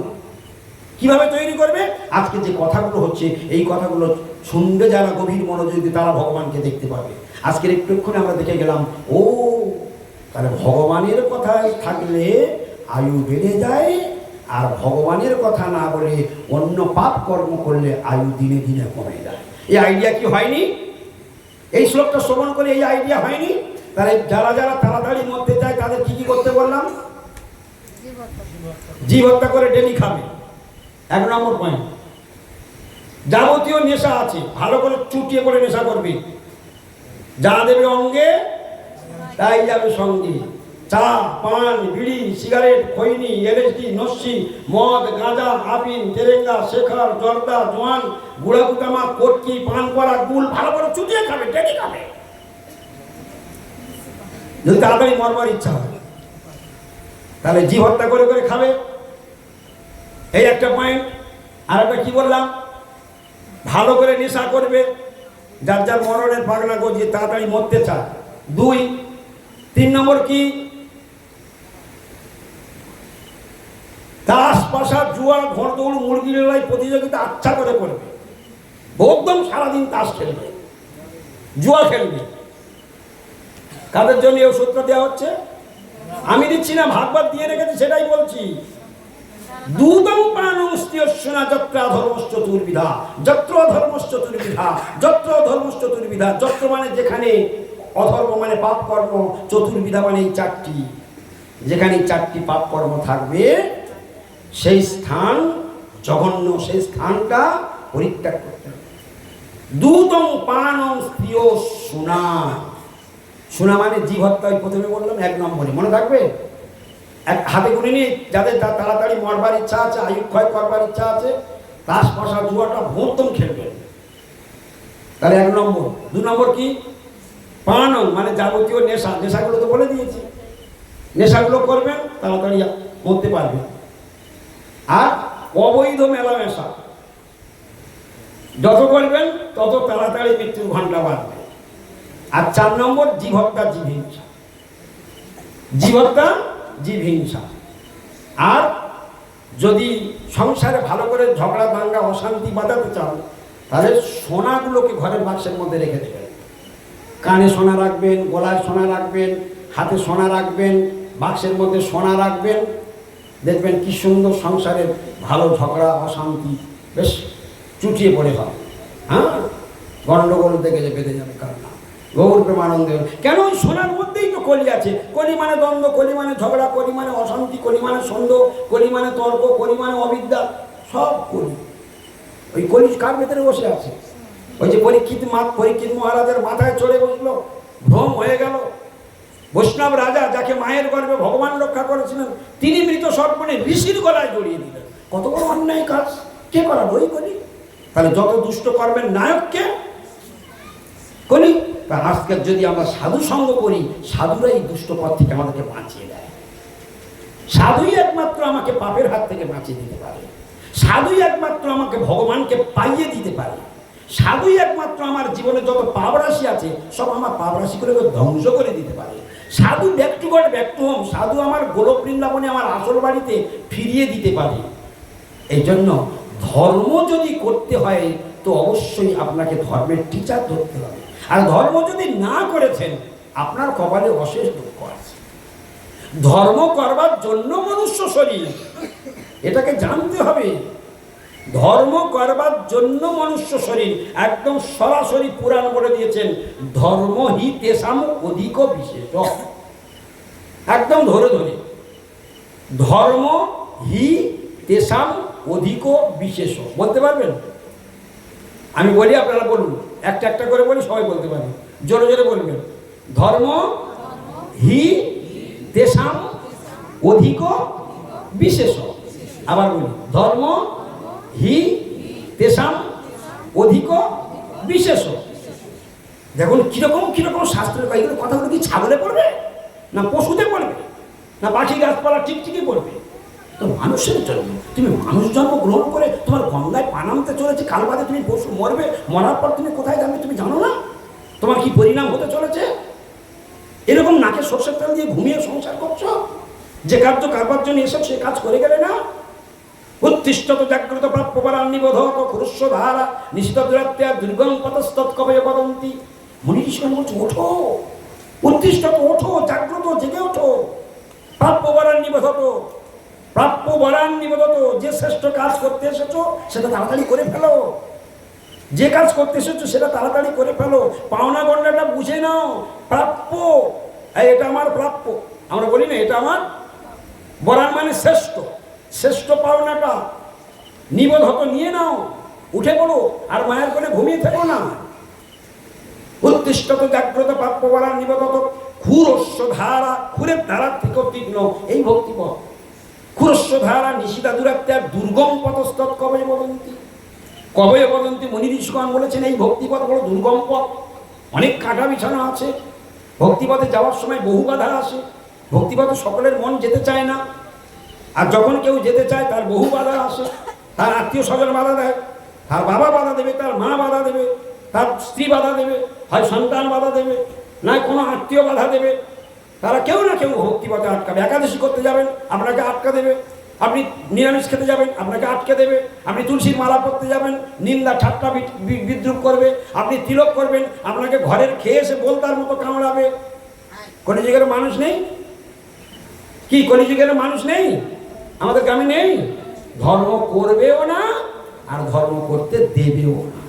কিভাবে তৈরি করবে? আজকে যে কথাগুলো হচ্ছে, এই কথাগুলো শুনবে যারা গভীর মনোযোগ দিয়ে, তারা ভগবানকে দেখতে পাবে। আজকের একটুক্ষণে আমরা দেখে গেলাম, ও তাহলে ভগবানের কথায় থাকলে আয়ু বেড়ে যায়, আর ভগবানের কথা না বলে অন্য পাপ কর্ম করলে আয়ু দিনে দিনে কমে যায়। এই আইডিয়া কি হয়নি? এই শ্লোকটা শ্রবণ করে এই আইডিয়া হয়নি? তাহলে যারা যারা তাড়াতাড়ি মরতে চায় তাদের কি কি করতে বললাম? জীব হত্যা করে ডেলি খাবে, 1 নম্বর পয়েন্ট। যাবতীয় নেশা আছে, ভালো করে চুটিয়ে করে নেশা করবে। যা দেবে অঙ্গে তাই যাবে সঙ্গে। চা, পান, বিড়ি, সিগারেট, খৈনি, এলএসডি, নস্যি, মদ, গাঁজা, আফিম, তেরেঙ্গা, শেখার, জর্দা, জোয়ান, গুড়াগুটামা, কটকি, পান করা, গুল ভালো করে চুটিয়ে খাবে, ডেলি খাবে, যদি তাড়াতাড়ি মরবার ইচ্ছা হয়। তাহলে জীব হত্যা করে করে খাবে, এই একটা পয়েন্ট। আর একটা কি বললাম? ভালো করে নেশা করবে, যার যার মরণের পাগলা গজিয়ে তাড়াতাড়ি মরতে চায়। 2, 3 নম্বর কি? তাস, পাশা, জুয়া, ঘোড়দৌড়, মুরগি লড়াই প্রতিযোগিতা আচ্ছা করে করবে। একদম সারাদিন তাস খেলবে, জুয়া খেলবে। কাদের জন্য এই সূত্র দেওয়া হচ্ছে? আমি দিচ্ছি না, ভাগবত দিয়ে রেখেছি, সেটাই বলছি। দুদং প্রাণং স্ত্রিয়স্যনা যত্র অধর্মশ্চ চতুর্বিধা, যত্র অধর্মশ্চ চতুর্বিধা, যত্র অধর্মশ্চ চতুর্বিধা। যত্র মানে যেখানে, অধর্ম মানে পাপ কর্ম, চতুর্বিধা মানে এই 4টি। যেখানে 4টি পাপ কর্ম থাকবে সেই স্থান জঘন্য, সেই স্থানটা পরিত্যাগ করতে হবে। দুদং প্রাণং স্ত্রিয়স্যনা, শোনা মানে জীব হত্যা। প্রথমে বললাম 1 নম্বরে, মনে থাকবে? হাতে গুনে নিয়ে যাদের তাড়াতাড়ি মরবার ইচ্ছা আছে, আয়ু ক্ষয় করবার ইচ্ছা আছে, তাস পয়সা জুয়াটা ভোরতম খেলবেন। তাহলে 1 নম্বর। 2 নম্বর কি? পানং মানে যাবতীয় নেশা, নেশাগুলো তো বলে দিয়েছি, নেশাগুলো করবেন তাড়াতাড়ি করতে পারবেন। আর অবৈধ মেলামেশা যত করবেন তত তাড়াতাড়ি মৃত্যুর ঘন্টা বাড়বে। আর 4 নম্বর জীবহত্যা জীবহিংসা, জীবহত্যা জীবহিংসা। আর যদি সংসারে ভালো করে ঝগড়া দাঙ্গা অশান্তি বাঁধাতে চান তাহলে সোনাগুলোকে ঘরের বাক্সের মধ্যে রেখে দেবেন। কানে সোনা রাখবেন, গলায় সোনা রাখবেন, হাতে সোনা রাখবেন, বাক্সের মধ্যে সোনা রাখবেন। দেখবেন কি সুন্দর সংসারে ভালো ঝগড়া অশান্তি বেশ চুটিয়ে পড়ে হবে। হ্যাঁ, গন্ডগোল দেখে যে বেঁধে যাবে কারণ গৌর প্রেমানন্দ। কেন? ওই সোনার মধ্যেই তো কলি আছে। কলি মানে দ্বন্দ্ব, কলি মানে ঝগড়া, কলি মানে অশান্তি, কলি মানে সন্দেহ, কলি মানে তর্ক, কলি মানে অবিদ্যা, সব কলি। ওই কলি কার ভেতরে বসে আছে? ওই যে পরীক্ষিত মহারাজের মাথায় চড়ে বসলো, ভ্রম হয়ে গেল। বৈষ্ণব রাজা যাকে মায়ের গর্ভে ভগবান রক্ষা করেছিলেন তিনি মৃত সর্পণে ঋষির গলায় জড়িয়ে দিলেন। কত বড় অন্যায় কাজ! কে করার? ওই কলি। তাহলে যত দুষ্ট কর্মের নায়ককে কলি। তা আজকে যদি আমরা সাধু সঙ্গ করি, সাধুরা এই দুষ্ট পথ থেকে আমাদেরকে বাঁচিয়ে দেয়। সাধুই একমাত্র আমাকে পাপের হাত থেকে বাঁচিয়ে দিতে পারে। সাধুই একমাত্র আমাকে ভগবানকে পাইয়ে দিতে পারে। সাধুই একমাত্র আমার জীবনে যত পাপ রাশি আছে সব আমার পাপ রাশিগুলো ধ্বংস করে দিতে পারে। সাধু back to god, back to home. সাধু আমার গোলক বৃন্দাবনে আমার আসল বাড়িতে ফিরিয়ে দিতে পারে। এই জন্য ধর্ম যদি করতে হয় তো অবশ্যই আপনাকে ধর্মের টিচার ধরতে হবে। আর ধর্ম যদি না করেছেন আপনার কপালে অশেষ দুঃখ আছে। ধর্ম করবার জন্য মনুষ্য শরীর, এটাকে জানতে হবে। ধর্ম করবার জন্য মনুষ্য শরীর। একদম সরাসরি পুরাণ বলে দিয়েছেন, ধর্ম হি তেষাম অধিক বিশেষ। একদম ধরে ধরে, ধর্ম হি তেষাম অধিক বিশেষ। বলতে পারবেন? আমি বলি, আপনারা বলুন। একটা একটা করে বলি, সবাই বলতে পারবেন। জোরে জোরে বলবেন। ধর্ম হি তেষাম অধিক বিশেষ। আবার বলি, ধর্ম হি তেষাম অধিক বিশেষ। দেখুন কিরকম কিরকম শাস্ত্রের কয়েকগুলো কথাগুলো কি ছাগলে পড়বে, না পশুতে পড়বে, না পাখি গাছপালা টিকটিকি পড়বে? তো মানুষের জন্য তুমি মানুষ জন্ম গ্রহণ করে তোমার গঙ্গায় পানামতে চলেছে, কাল বাদে তুমি পশু মরবে, মরার পর তুমি কোথায় যাবে তুমি জানো না? তোমার কি পরিণাম হতে চলেছে? এরকম নাকে সর্ষের তেল দিয়ে ঘুমিয়ে সংসার করছো? যে কার্য কারবার জন্য এসব সে কাজ করে গেলে না? উত্তিষ্ঠত জাগ্রত প্রাপ্যপরাণ নিবোধত খুরস্ব ধারা নিশিত দুরাত্মা দুর্গম পতস্তৎ কবয়ে বদন্তি। মুনি ঋষিগণ বলছে, ওঠো, উত্তিষ্ঠত, ওঠো, জাগ্রত, জেগে ওঠো। প্রাপ্যপরাণ নিবোধত, প্রাপ্যপরাণ নিবোধত। যে শ্রেষ্ঠ কাজ করতে এসেছো সেটা তাড়াতাড়ি করে ফেলো। যে কাজ করতে এসেছো সেটা তাড়াতাড়ি করে ফেলো। পাওনা গণ্ডাটা বুঝে নাও। প্রাপ্য, এটা আমার প্রাপ্য। আমরা বলি না এটা আমার। বরান মানে শ্রেষ্ঠ, শ্রেষ্ঠ পাওনাটা নিবোধত নিয়ে নাও, উঠে পড়ো, আর মায়ের কোলে ঘুমিয়ে থেকো না। উত্তিষ্ঠত জাগ্রত প্রাপ্য বরান নিবোধত ক্ষুরস্ব ধারা, ক্ষুরের ধারার থেকে তীক্ষ্ণ এই ভক্তিপথ। ক্ষুরস্ব ধারা নিশিতা দুরাত্মার দুর্গম পথস্তৎ কবয়ে বদন্তি। কবয়ে বদন্তি মুনি ঋষিগণ বলেছেন এই ভক্তিপথ বড় দুর্গম পথ। অনেক কাটা বিছানা আছে। ভক্তিপথে যাওয়ার সময় বহু বাধা আসে। ভক্তিপথে সকলের মন যেতে চায় না। আর যখন কেউ যেতে চায় তার বহু বাধা আসে। তার আত্মীয় স্বজন বাধা দেয়, তার বাবা বাধা দেবে, তার মা বাধা দেবে, তার স্ত্রী বাধা দেবে, হয় সন্তান বাধা দেবে, নয় কোনো আত্মীয় বাধা দেবে। তারা কেউ না কেউ ভক্তিপথে আটকাবে। একাদশী করতে যাবেন আপনাকে আটকা দেবে। আপনি নিরামিষ খেতে যাবেন আপনাকে আটকে দেবে। আপনি তুলসীর মালা পরতে যাবেন নিন্দা ঠাট্টা বিদ্রুপ করবে। আপনি তিলক করবেন আপনাকে ঘরের খেয়ে এসে বলতার মতো কামড়াবে। কলিযুগের মানুষ নেই কি? কলিযুগের মানুষ নেই আমাদের গ্রামে? নেই। ধর্ম করবেও না আর ধর্ম করতে দেবেও না।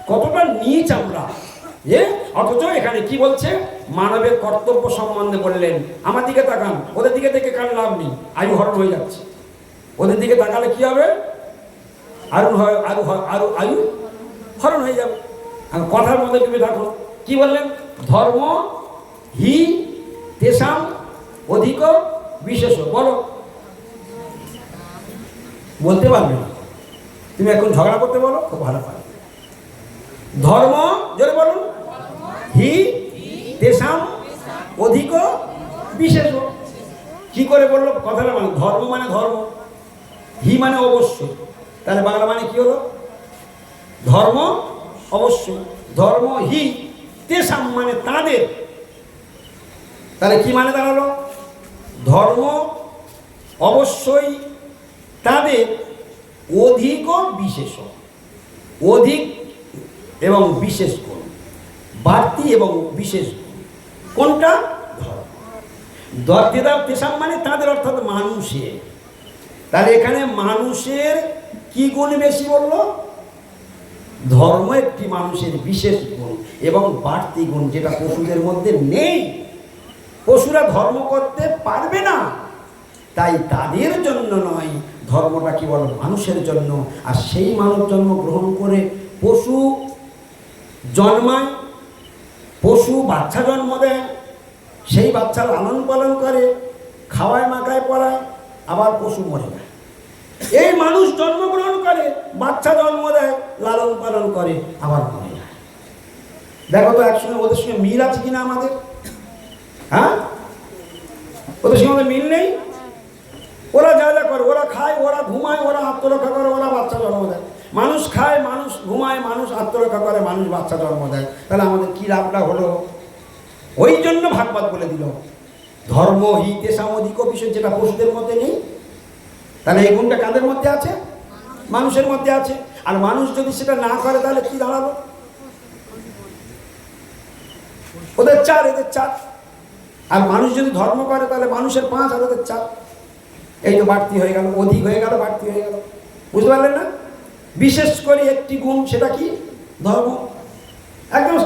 কতটা নীচ আমরা! অথচ এখানে কি বলছে? মানবের কর্তব্য সম্বন্ধে বললেন। আমার দিকে তাকান, ওদের দিকে দেখে কান লাভ নেই, আয়ু হরণ হয়ে যাচ্ছে। ওদের দিকে তাকালে কি হবে? আরু আয়ু হরণ হয়ে যাবে। কথার মধ্যে তুমি দেখো কি বললেন? ধর্ম হি তেষাম অধিক বিশেষ। বলো বলতে পারবে না। তুমি এখন ঝগড়া করতে বলো, খুব ভালো পারবে। ধর্ম, জোরে বলুন, হি তেষাম অধিক বিশেষ। কি করে বললো কথাটা? মানে ধর্ম মানে ধর্ম, হি মানে অবশ্যই, তাহলে বাংলা মানে কি হলো? ধর্ম অবশ্যই, ধর্ম হি তেষাম মানে তাদের, তাহলে কি মানে দাঁড়ালো? ধর্ম অবশ্যই তাদের অধিক বিশেষ, অধিক এবং বিশেষ গুণ, বাড়তি এবং বিশেষ গুণ। কোনটা? ধর্ম। তেষাম মানে তাদের, অর্থাৎ মানুষের। তাহলে এখানে মানুষের কি গুণ বেশি বললো? ধর্ম একটি মানুষের বিশেষ গুণ এবং বাড়তি গুণ, যেটা পশুদের মধ্যে নেই। পশুরা ধর্ম করতে পারবে না, তাই তাদের জন্য নয়, ধর্মটা কি বল? মানুষের জন্য। আর সেই মানব জন্ম গ্রহণ করে পশু জন্মায়, পশু বাচ্চা জন্ম দেয়, সেই বাচ্চা লালন পালন করে, খাওয়ায় মাখায় পড়ায়, আবার পশু মরে যায়। এই মানুষ জন্মগ্রহণ করে, বাচ্চা জন্ম দেয়, লালন পালন করে, আবার মরে যায়। দেখো তো একসঙ্গে ওদের সঙ্গে মিল আছে কিনা আমাদের? হ্যাঁ, ওদের সঙ্গে আমাদের মিল নেই। ওরা যা যা করে, ওরা খায়, ওরা ঘুমায়, ওরা আত্মরক্ষা করে, ওরা বাচ্চা জন্ম দেয়। মানুষ খায়, মানুষ ঘুমায়, মানুষ আত্মরক্ষা করে, মানুষ বাচ্চা জন্ম দেয়। তাহলে আমাদের কি লাভটা হলো? ওই জন্য ভাগবত বলে দিল ধর্ম হি তেষাম অধিক বিশেষ, যেটা পশুদের মধ্যে নেই। তাহলে এই গুণটা কাদের মধ্যে আছে? মানুষের মধ্যে আছে। আর মানুষ যদি সেটা না করে তাহলে কি দাঁড়ালো? ওদের 4, এদের 4। আর মানুষ যদি ধর্ম করে তাহলে মানুষের 5 আর ওদের 4। এই তো বাড়তি হয়ে গেল, অধিক হয়ে গেল, বাড়তি হয়ে গেল। বুঝতে পারলেন না? বিশেষ করে একটি গুণ, সেটা কি? ধর্ম। একদম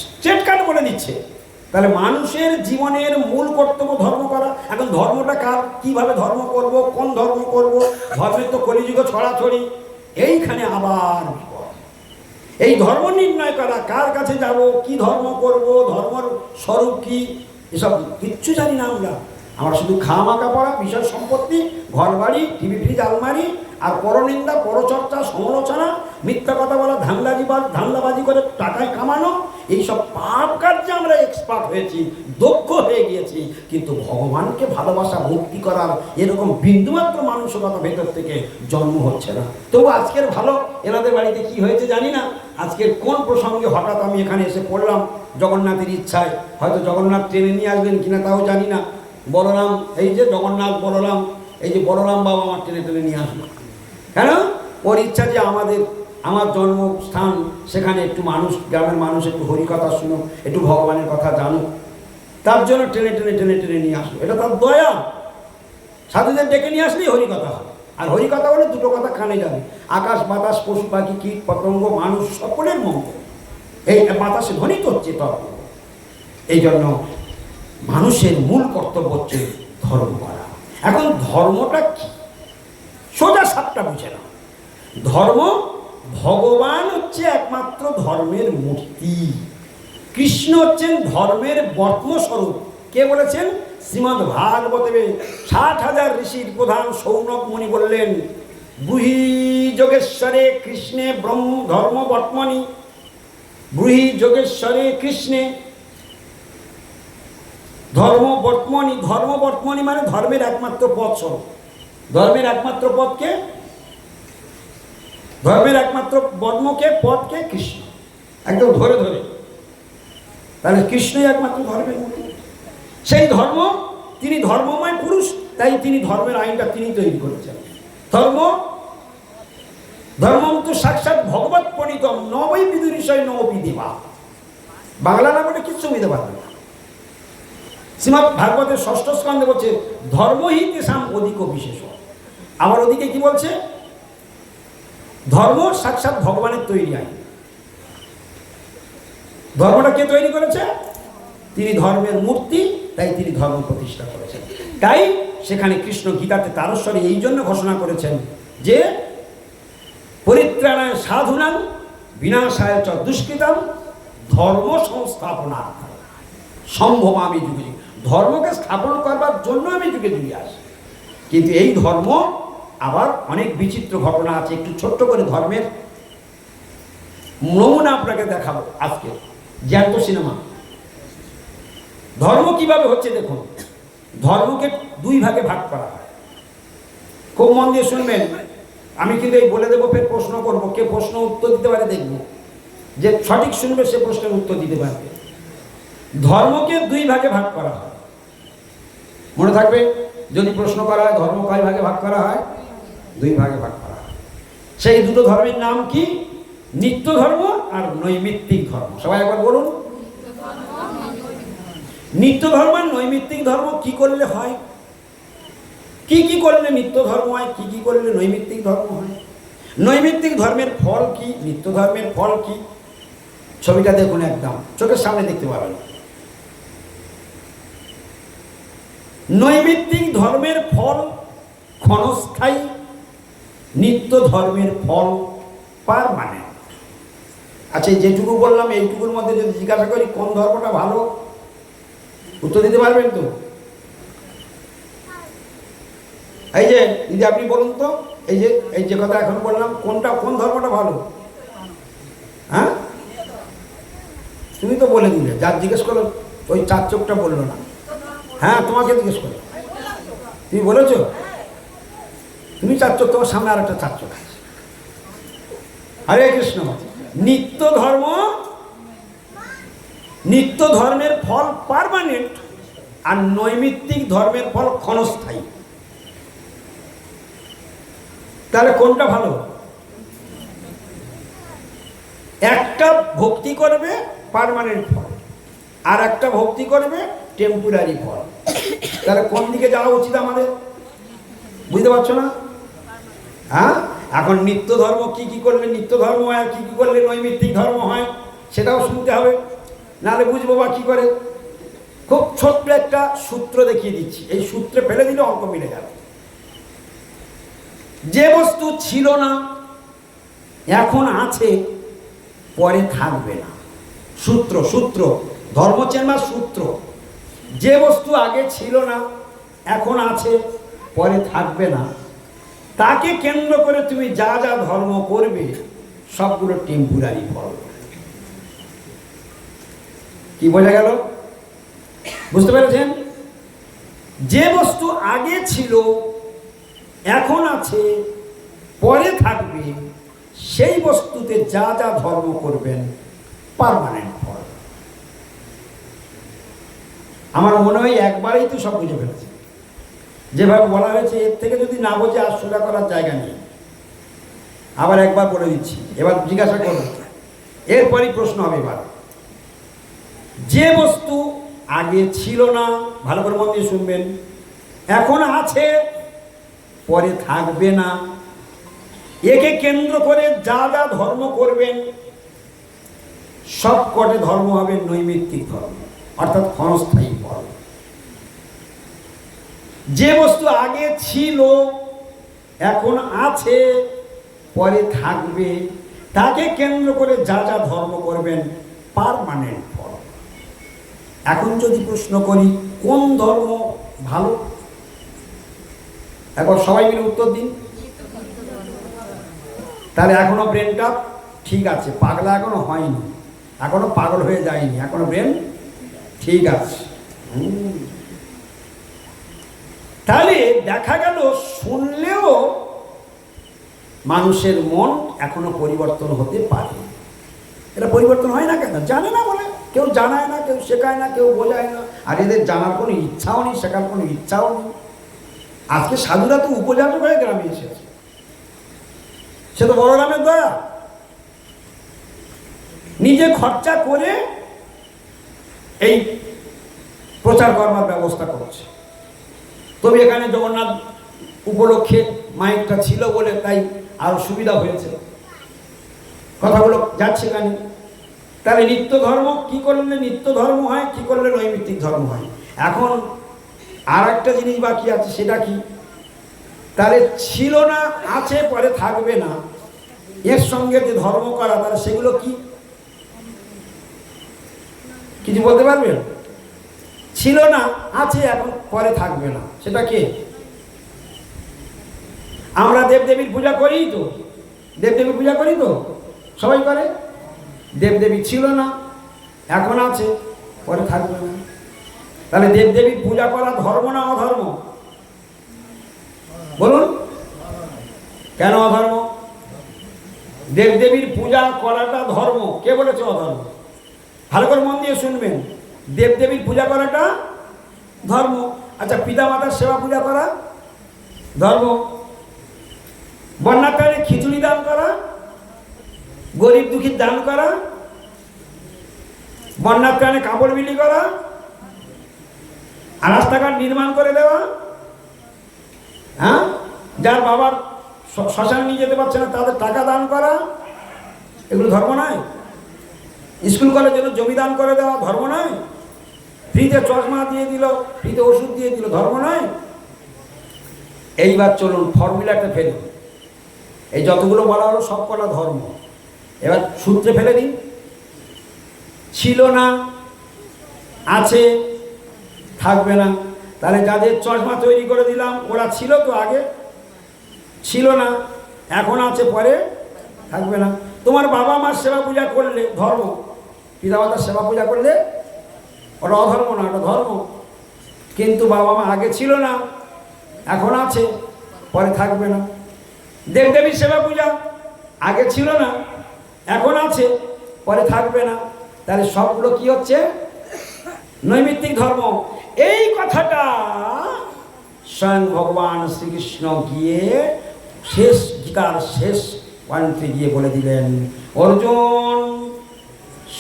স্ট্রেট কাট বলে দিচ্ছে। তাহলে মানুষের জীবনের মূল কর্তব্য ধর্ম করা। এখন ধর্মটা কার? কিভাবে ধর্ম করব, কোন ধর্ম করব? ধর্মের তো কলিযুগ ছড়াছড়ি। এইখানে আবার এই ধর্ম নির্ণয় করা, কার কাছে যাব, কি ধর্ম করব, ধর্মের স্বরূপ কি, এসব কিচ্ছু জানি না আমরা। আমরা শুধু খাওয়া মাখা পড়া, বিষয় সম্পত্তি, ঘর বাড়ি, টিভি ফ্রিজ আলমারি, আর পরনিন্দা, পরচর্চা, সমালোচনা, মিথ্যা কথা বলা, ধান্দাবাজি করে টাকায় কামানো, এইসব পাপ কার্যে আমরা এক্সপার্ট হয়েছি, দক্ষ হয়ে গিয়েছি। কিন্তু ভগবানকে ভালোবাসা, ভক্তি করার এরকম বিন্দুমাত্র মানসিকতা ভেতর থেকে জন্ম হচ্ছে না। তবু আজকের ভালো, এনাদের বাড়িতে কি হয়েছে জানি না। আজকের কোন প্রসঙ্গে হঠাৎ আমি এখানে এসে পড়লাম, জগন্নাথের ইচ্ছায়। হয়তো জগন্নাথ ট্রেনে নিয়ে আসবেন কিনা তাও জানি না। বলরাম, এই যে জগন্নাথ বলরাম, এই যে বলরাম বাবা আমার টেনে টেনে নিয়ে আসলো। কেন? ওর ইচ্ছা যে আমার জন্মস্থান, সেখানে একটু মানুষ, গ্রামের মানুষ একটু হরিকথা শুনো, একটু ভগবানের কথা জানো, তার জন্য টেনে টেনে টেনে টেনে নিয়ে আসলো। এটা তার দয়া। সাধুদের ডেকে নিয়ে আসলেই হরিকথা হয়। আর হরিকথা বলে দুটো কথা কানে যাবে, আকাশ বাতাস, পশু পাখি, কীট পতঙ্গ, মানুষ, সকলের মঙ্গল। এই বাতাসে ধ্বনিত হচ্ছে তর্ক। এই জন্য মানুষের মূল কর্তব্য হচ্ছে ধর্ম করা। এখন ধর্মটা কি? সোজা সাপটা বুঝে না। ধর্ম, ভগবান হচ্ছে একমাত্র ধর্মের মূর্তি। কৃষ্ণ হচ্ছেন ধর্মের বর্তমস্বরূপ। কে বলেছেন? শ্রীমদ্ ভাগবতে 60,000 ঋষির প্রধান সৌনক মুনি বললেন, ব্রূহি যোগেশ্বরে কৃষ্ণে ব্রহ্ম ধর্ম বর্তমানি। ব্রূহি যোগেশ্বরে কৃষ্ণে ধর্ম বর্তমানি। ধর্ম বর্তমানি মানে ধর্মের একমাত্র পথ স্বরূপ। ধর্মের একমাত্র পথকে, ধর্মের একমাত্র বর্মকে, পথকে কৃষ্ণ, একদম ধরে ধরে। তাহলে কৃষ্ণই একমাত্র ধর্মের মূর্তি। সেই ধর্ম, তিনি ধর্মময় পুরুষ, তাই তিনি ধর্মের আইনটা তিনি তৈরি করেছেন। ধর্মম তো সাক্ষাৎ ভগবত প্রণীতম নবৈ বিদুরিষয় নবি দেবা। বাংলা না বলে কিচ্ছু বুঝতে পারবে না। শ্রীমদ্ ভাগবতের 6ষ্ঠ স্কন্ধে বলছে ধর্মহি তেষাম অধিক বিশেষ। আমার ওদিকে কি বলছে? ধর্ম সাক্ষাৎ ভগবানের তৈরি আইন। ধর্মটা কে তৈরি করেছে? তিনি ধর্মের মূর্তি, তাই তিনি ধর্ম প্রতিষ্ঠা করেছেন। তাই সেখানে কৃষ্ণ গীতাতে তারস্বরে এই জন্য ঘোষণা করেছেন যে পরিত্রাণায় সাধুনাং বিনাশায় চ দুষ্কৃতাম ধর্ম সংস্থাপনার্থ সম্ভবামি যুগে। ধর্মকে স্থাপন করবার জন্য আমি যুগে যুগে আসি। কিন্তু এই ধর্ম আবার অনেক বিচিত্র ঘটনা আছে। একটু ছোট্ট করে ধর্মের নমুনা আপনাকে দেখাবো আজকে, জ্যান্ত সিনেমা। ধর্ম কিভাবে হচ্ছে দেখুন। ধর্মকে দুই ভাগে ভাগ করা হয়। খুব মন দিয়ে শুনবেন, আমি কিন্তু এই বলে দেবো, ফের প্রশ্ন করবো, কে প্রশ্ন উত্তর দিতে পারে দেখবো, যে সঠিক শুনবে সে প্রশ্নের উত্তর দিতে পারবে। ধর্মকে দুই ভাগে ভাগ করা হয়, মনে থাকবে। যদি প্রশ্ন করা হয় ধর্ম কয় ভাগে ভাগ করা হয়, দুই ভাগে ভাগ করা হয়। সেই দুটো ধর্মের নাম কি? নিত্য ধর্ম আর নৈমিত্তিক ধর্ম। সবাই একবার বলুন, নিত্য ধর্ম আর নৈমিত্তিক ধর্ম কি করলে হয়, কি কি করলে নিত্য ধর্ম হয়, কি কি করলে নৈমিত্তিক ধর্ম হয়, নৈমিত্তিক ধর্মের ফল কি, নিত্য ধর্মের ফল কি। ছবিটা দেখুন, একদম চোখের সামনে দেখতে পাবেন। নৈমিত্তিক ধর্মের ফল ক্ষণস্থায়ী, নিত্য ধর্মের ফল পার্মানেন্ট। আচ্ছা, যেটুকু বললাম এইটুকুর মধ্যে যদি জিজ্ঞাসা করি কোন ধর্মটা ভালো, উত্তর দিতে পারবেন তো? এই যে দিদি আপনি বলুন তো, এই যে কথা এখন বললাম, কোন ধর্মটা ভালো? হ্যাঁ, তুমি তো বলে দিলে, যার জিজ্ঞেস করো ওই চার চোখটা বললো না। হ্যাঁ, তোমাকে জিজ্ঞেস করো, তুমি বলেছো, তুমি চার চোখ, তোমার সামনে আর একটা চার চোখ আছে। হরে কৃষ্ণ। নিত্য ধর্মের ফল পার্মানেন্ট, আর নৈমিত্তিক ধর্মের ফল ক্ষণস্থায়ী। তাহলে কোনটা ভালো? একটা ভক্তি করবে পার্মানেন্ট ফল, আর একটা ভক্তি করবে টেম্পোরারি ফল। তাহলে কোন দিকে যাওয়া উচিত আমাদের? বুঝতে পারছো না? হ্যাঁ, এখন নিত্য ধর্ম কি কি করলে নিত্য ধর্ম হয়, আর কি কি করলে নৈমিত্তিক ধর্ম হয়, সেটাও শুনতে হবে, নাহলে বুঝবো বা কি করে। খুব ছোট্ট একটা সূত্র দেখিয়ে দিচ্ছি, এই সূত্রে ফেলে দিলে অঙ্ক মিলে যাবে। যে বস্তু ছিল না এখন আছে, পরে থাকবে না। সূত্র ধর্ম চেনবার সূত্র। যে বস্তু আগে ছিল না এখন আছে, পরে থাকবে না, তাকে কেন্দ্র করে তুমি যা যা ধর্ম করবে সবগুলো টেম্পোরারি ফল। কি বোঝা গেল? বুঝতে পেরেছেন? যে বস্তু আগে ছিল এখন আছে, পরে থাকবে, সেই বস্তুতে যা যা ধর্ম করবেন পার্মানেন্ট ফল। আমার মনে হয় একবারেই তো সব বুঝে ফেলেছে। যেভাবে বলা হয়েছে, এর থেকে যদি না বোঝে আর সোজা করার জায়গা নেই। আবার একবার বলে দিচ্ছি, এবার জিজ্ঞাসা করুন, এরপরই প্রশ্ন হবে। এবার যে বস্তু আগে ছিল না, ভালো করে মন দিয়ে শুনবেন, এখন আছে, পরে থাকবে না, একে কেন্দ্র করে যা যা ধর্ম করবেন সব কটে ধর্ম হবে নৈমিত্তিক ধর্ম, অর্থাৎ ক্ষণস্থায়ী ফল। যে বস্তু আগে ছিল এখন আছে, পরে থাকবে, তাকে কেন্দ্র করে যা যা ধর্ম করবেন পার্মানেন্ট ফল। এখন যদি প্রশ্ন করি কোন ধর্ম ভালো, এখন সবাই মিলে উত্তর দিন। তাহলে এখনো ব্রেনটা ঠিক আছে, পাগলা এখনো হয়নি, এখনো পাগল হয়ে যায়নি, এখনো ব্রেন ঠিক আছে। তাহলে দেখা গেল শুনলেও মানুষের মন এখনো পরিবর্তন হতে পারে। এটা পরিবর্তন হয় না কেন? জানে না বলে। কেউ জানায় না, কেউ শেখায় না, কেউ বোঝায় না, আর এদের জানার কোনো ইচ্ছাও নেই, শেখার কোনো ইচ্ছাও নেই। আজকে সাধুরা তো উপজাত হয়ে গ্রামে এসেছে, সে তো বড় গ্রামের দয়া, নিজে খরচা করে এই প্রচার করবার ব্যবস্থা করছে। তবে এখানে জগন্নাথ উপলক্ষে মাইকটা ছিল বলে তাই আরো সুবিধা হয়েছে, কথাগুলো যাচ্ছে কানে। তাহলে নিত্য ধর্ম কি করলে নিত্য ধর্ম হয়, কি করলে নৈমিত্তিক ধর্ম হয়। এখন আর একটা জিনিস বাকি আছে, সেটা কি? তাহলে ছিল না, আছে, পরে থাকবে না, এর সঙ্গে যে ধর্ম করা, তাহলে সেগুলো কি? কিছু বলতে পারবেন? ছিল না, আছে, এখন পরে থাকবে না, সেটা কি? আমরা দেবদেবীর পূজা করি তো, দেবদেবীর পূজা করি তো, সবাই করে। দেবদেবী ছিল না, এখন আছে, পরে থাকবে না। তাহলে দেবদেবীর পূজা করা ধর্ম না অধর্ম? বলুন কেন অধর্ম? দেবদেবীর পূজা করাটা ধর্ম, কে বলেছে অধর্ম? ভালো করে মন দিয়ে শুনবেন, দেবদেবীর পূজা করাটা ধর্ম। আচ্ছা, পিতা মাতার সেবা পূজা করা ধর্ম। বন্যার টাইমে খিচুড়ি দান করা, গরিব দুঃখীর দান করা, বন্যার টাইমে কাপড় বিলি করা, আর রাস্তাঘাট নির্মাণ করে দেওয়া, হ্যাঁ, যার বাবার শ্মশানে নিয়ে যেতে পারছে না তাদের টাকা দান করা, এগুলো ধর্ম নয়? স্কুল কলেজের জন্য জমি দান করে দেওয়া ধর্ম নয়? ফ্রিতে চশমা দিয়ে দিল, ফ্রিতে ওষুধ দিয়ে দিল, ধর্ম নয়? এইবার চলুন ফর্মুলাটা ফেলুন। এই যতগুলো বলা হলো সব কটা ধর্ম। এবার সূত্রে ফেলে দিন। ছিল না, আছে, থাকবে না। তাহলে যাদের চশমা তৈরি করে দিলাম ওরা ছিল তো আগে, ছিল না, এখন আছে, পরে থাকবে না। তোমার বাবা মার সেবা পূজা করলে ধর্ম, পিতা মাতার সেবা পূজা করলে ওটা অধর্ম না, ওটা ধর্ম। কিন্তু বাবা মা আগে ছিল না, এখন আছে, পরে থাকবে না। দেবদেবীর সেবা পূজা আগে ছিল না, এখন আছে, পরে থাকবে না। তাহলে সবগুলো কি হচ্ছে? নৈমিত্তিক ধর্ম। এই কথাটা স্বয়ং ভগবান শ্রীকৃষ্ণ গিয়ে শেষ গীতার শেষ পয়েন্টে গিয়ে বলে দিলেন, অর্জুন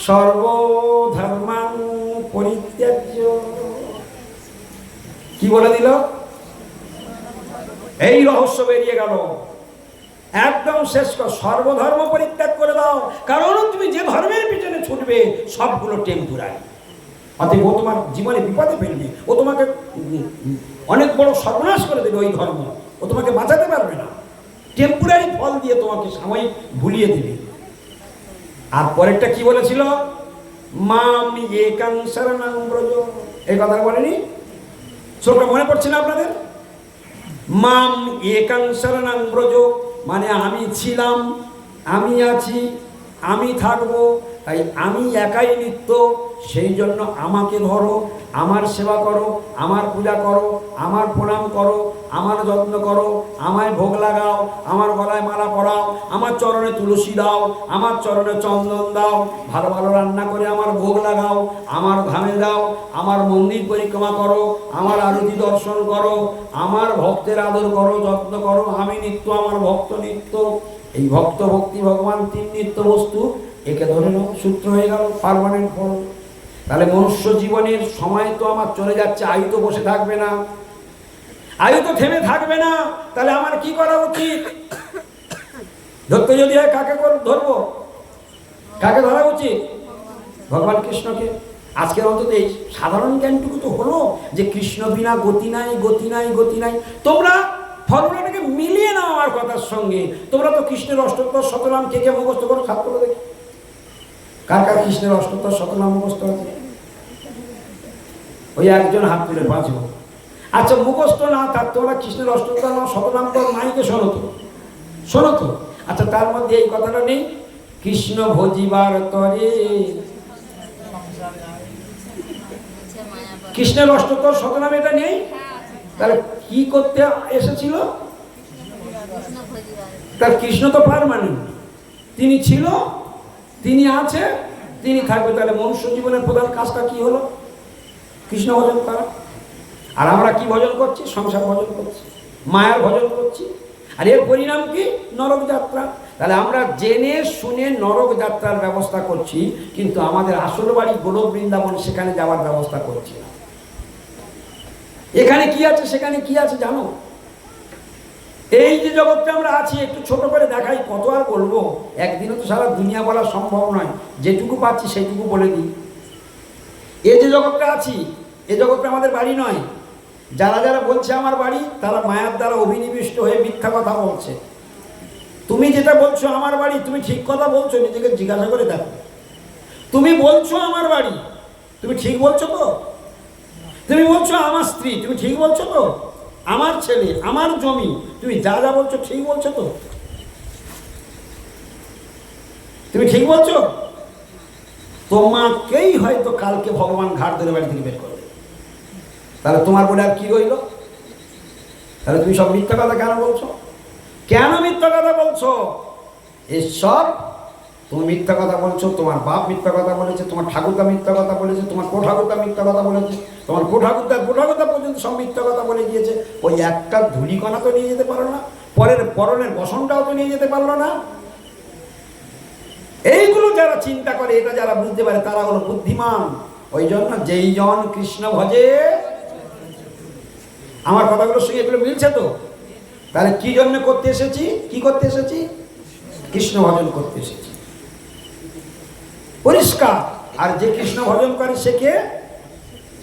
সর্বধর্মাং পরিত্যাজ্য। কি বলে দিল? এই রহস্য বেরিয়ে গেল একদম শেষ কর, সর্বধর্ম পরিত্যাগ করে দাও। কারণ তুমি যে ধর্মের পিছনে ছুটবে সবগুলো টেম্পোরারি। অতএব ও তোমার জীবনে বিপদে ফেলবে, ও তোমাকে অনেক বড় সর্বনাশ করে দেবে। ওই ধর্ম ও তোমাকে বাঁচাতে পারবে না, টেম্পোরারি ফল দিয়ে তোমাকে সাময়িক ভুলিয়ে দেবে। আর পরেরটা কি বলেছিল? মাম একাং শরণং ব্রজ। এই কথা বলেনি? ছোট মনে পড়ছে না আপনাদের? মাম একাং শরণং ব্রজ মানে আমি ছিলাম, আমি আছি, আমি থাকবো, তাই আমি একাই নিত্য। সেই জন্য আমাকে ধরো, আমার সেবা করো, আমার পূজা করো, আমার প্রণাম করো, আমার যত্ন করো, আমায় ভোগ লাগাও, আমার গলায় মালা পরাও, আমার চরণে তুলসী দাও, আমার চরণে চন্দন দাও, ভালো ভালো রান্না করে আমার ভোগ লাগাও, আমার ধামে দাও, আমার মন্দির পরিক্রমা করো, আমার আরতি দর্শন করো, আমার ভক্তের আদর করো, যত্ন করো। আমি নিত্য, আমার ভক্ত নিত্য। এই ভক্ত ভক্তি ভগবান তিন নিত্য বস্তু, একে ধরে নাও, সূত্র হয়ে গেল, পার্মানেন্ট ফল। তাহলে মনুষ্য জীবনের সময় তো আমার চলে যাচ্ছে, আয়ু তো বসে থাকবে না, আয়ু তো থেমে থাকবে না। তাহলে আমার কি করা উচিত? ধরতে যদি হয় কাকে ধরবো? কাকে ধরা উচিত? ভগবান কৃষ্ণকে। আজকের অন্তত এই সাধারণ জ্ঞানটুকু তো হলো যে কৃষ্ণ বিনা গতি নাই, গতি নাই, গতি নাই। তোমরা ফর্মুলাটাকে মিলিয়ে নাও আমার কথার সঙ্গে। তোমরা তো কৃষ্ণের অষ্টোত্তর শতনাম কে কে মুখস্থ করো? হাত তুলে দেখি, কার কার কৃষ্ণের অষ্টোত্তর শতনাম মুখস্থ আছে? ওই একজন হাত তুলে, 5 জন। আচ্ছা, মুখস্থ না থাক, তোমরা কৃষ্ণের অষ্টোত্তর শতনাম তো মাইকে শোনো তো, শোনো তো। আচ্ছা, তার মধ্যে এই কথাটা নেই, কৃষ্ণ ভজিবার তরে কৃষ্ণের অষ্টোত্তর শতনাম, এটা নেই? তাহলে কি করতে এসেছিল? তার কৃষ্ণ তো পার্মানেন্ট, তিনি ছিল, তিনি আছে, তিনি থাকবে। তাহলে মনুষ্য জীবনের প্রধান কাজটা কি হলো? কৃষ্ণ ভজন করা। আর আমরা কি ভজন করছি? সংসার ভজন করছি, মায়ার ভজন করছি। আর এর পরিণাম কি? নরক যাত্রা। তাহলে আমরা জেনে শুনে নরক যাত্রার ব্যবস্থা করছি, কিন্তু আমাদের আসল বাড়ি গোলক বৃন্দাবন, সেখানে যাওয়ার ব্যবস্থা করছি না। এখানে কি আছে, সেখানে কি আছে জানো? এই যে জগৎটা আমরা আছি, একটু ছোট করে দেখাই, কত আর বলবো? একদিনও তো সারা দুনিয়া বলা সম্ভব নয়, যেটুকু পাচ্ছি সেইটুকু বলে দিই। এই যে জগৎটা আছি, এই জগৎটা আমাদের বাড়ি নয়। যারা যারা বলছে আমার বাড়ি, তারা মায়ার দ্বারা অভিনিবিষ্ট হয়ে মিথ্যা কথা বলছে। তুমি যেটা বলছো আমার বাড়ি, তুমি ঠিক কথা বলছো? নিজেকে জিজ্ঞাসা করে দেখো। তুমি বলছো আমার বাড়ি, তুমি ঠিক বলছো তো? তুমি বলছো আমার স্ত্রী, তুমি ঠিক বলছো তো? আমার ছেলে, আমার জমি, তুমি যা যা বলছো ঠিক বলছো তো? তুমি ঠিক বলছো? তোমাকেই হয়তো কালকে ভগবান ঘাট ধরে বাড়ি থেকে বের করবে। তাহলে তোমার বলে আর কি রইল? তাহলে তুমি সব মিথ্যা কথা কেন বলছো? কেন মিথ্যা কথা বলছো? এসব তুমি মিথ্যা কথা বলছো, তোমার বাপ মিথ্যা কথা বলেছে, তোমার ঠাকুরদা মিথ্যা কথা বলেছে, তোমার কোঠাকুরদা মিথ্যা কথা বলেছে, তোমার কোঠাকুরদা পর্যন্ত সব মিথ্যা কথা বলে গিয়েছে। ওই একটা ধূলিকণা তো নিয়ে যেতে পারো না, পরনের বসনটাও তো নিয়ে যেতে পারলো না। এইগুলো যারা চিন্তা করে, এটা যারা বুঝতে পারে, তারা হলো বুদ্ধিমান। ওই জন্য যেই জন কৃষ্ণ ভজে, আমার কথাগুলোর সঙ্গে এগুলো মিলছে তো? তাহলে কি জন্য করতে এসেছি? কি করতে এসেছি? কৃষ্ণ ভজন করতে এসেছি, পরিষ্কার। আর যে কৃষ্ণ ভজন করে সে কে?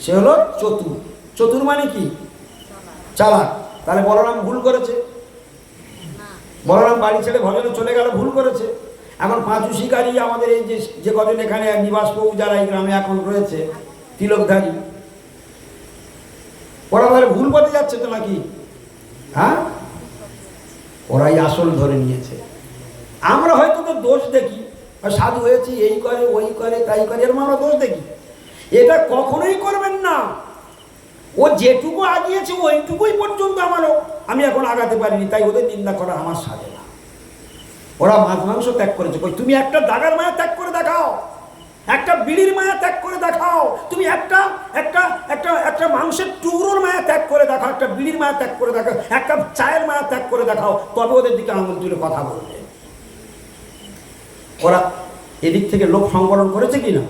সে হলো চতুর। চতুর মানে কি? চালাক। তাহলে বলরাম ভুল করেছে, বলরাম বাড়ি ছেড়ে ভজনে চলে গেল, ভুল করেছে। এখন পাঁচু শিকারী আমাদের এই যে কজন এখানে নিবাস প্রভু যারা এই গ্রামে এখন রয়েছে, তিলকধারী, ওরা তাহলে ভুল পথে যাচ্ছে তো নাকি? হ্যাঁ, ওরাই আসল ধরে নিয়েছে। আমরা হয়তো তো দোষ দেখি, সাধু হয়েছি, এই করে ওই করে তাই করে, এরকম আমরা দোষ দেখি। এটা কখনোই করবেন না। ও যেটুকু আগিয়েছে ওইটুকুই পর্যন্ত আমি এখন আগাতে পারিনি, তাই ওদের নিন্দা করা আমার সাথে না। ওরা মাছ মাংস ত্যাগ করেছে, তুমি একটা দাগার মায়া ত্যাগ করে দেখাও, একটা বিড়ির মায়া ত্যাগ করে দেখাও, তুমি একটা একটা একটা একটা মাংসের টুকরোর মায়া ত্যাগ করে দেখাও, একটা বিড়ির মায়া ত্যাগ করে দেখাও, এক কাপ চায়ের মায়া ত্যাগ করে দেখাও, তবে ওদের দিকে আঙুল তুলে কথা বলবে। ওরা এদিক থেকে লোক সংবরণ করেছে কিনা?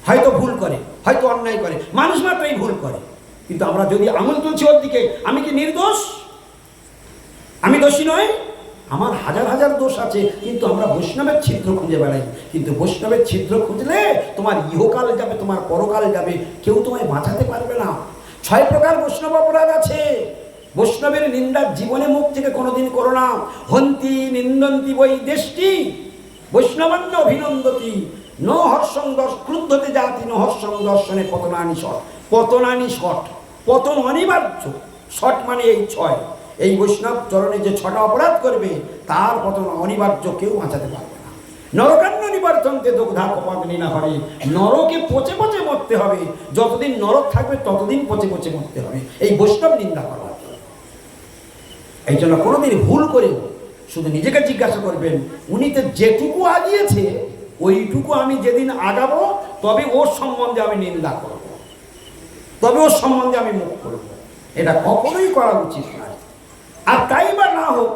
হয়তো ভুল করে, হয়তো অন্যায় করে, মানুষ মাত্রই ভুল করে। কিন্তু আমরা যদি আঙুল তুলছি ওর দিকে, আমি কি নির্দোষ? আমি দোষী নয়? আমার হাজার হাজার দোষ আছে, কিন্তু আমরা বৈষ্ণবের ছিদ্র খুঁজে বেড়াই। কিন্তু বৈষ্ণবের ছিদ্র খুঁজলে তোমার ইহকাল যাবে, তোমার পরকাল যাবে, কেউ তোমায় বাঁচাতে পারবে না। 6 প্রকার বৈষ্ণব অপরাধ আছে। বৈষ্ণবের নিন্দা জীবনে মুখ থেকে কোনোদিন করো না। হন্তি নিন্দন্তি বৈ দেশটি বৈষ্ণবান্য অভিনন্দতি ন হর্ষং ক্রুদ্ধতে জাতি ন হর্ষং দর্শনে পতনানি শট। পতনানি শট, পতন অনিবার্য। শট মানে এই 6। এই বৈষ্ণব চরণে যে 6টা অপরাধ করবে তার পতন অনিবার্য, কেউ বাঁচাতে পারবে না। নরকান্ন নিবর্তন্তে দগ্ধা কপাগ্নি না হরে। নরকে পচে পচে মরতে হবে, যতদিন নরক থাকবে ততদিন পচে পচে মরতে হবে এই বৈষ্ণব নিন্দা করার জন্য। এই জন্য কোনোদিন ভুল করেও শুধু নিজেকে জিজ্ঞাসা করবেন, উনিতে যেটুকু আগিয়েছে ওইটুকু আমি যেদিন আগাবো তবে ওর সম্বন্ধে আমি নিন্দা করব, তবে ওর সম্বন্ধে আমি মুখ করব। এটা কখনোই করা উচিত নয়। আর তাই বা না হোক,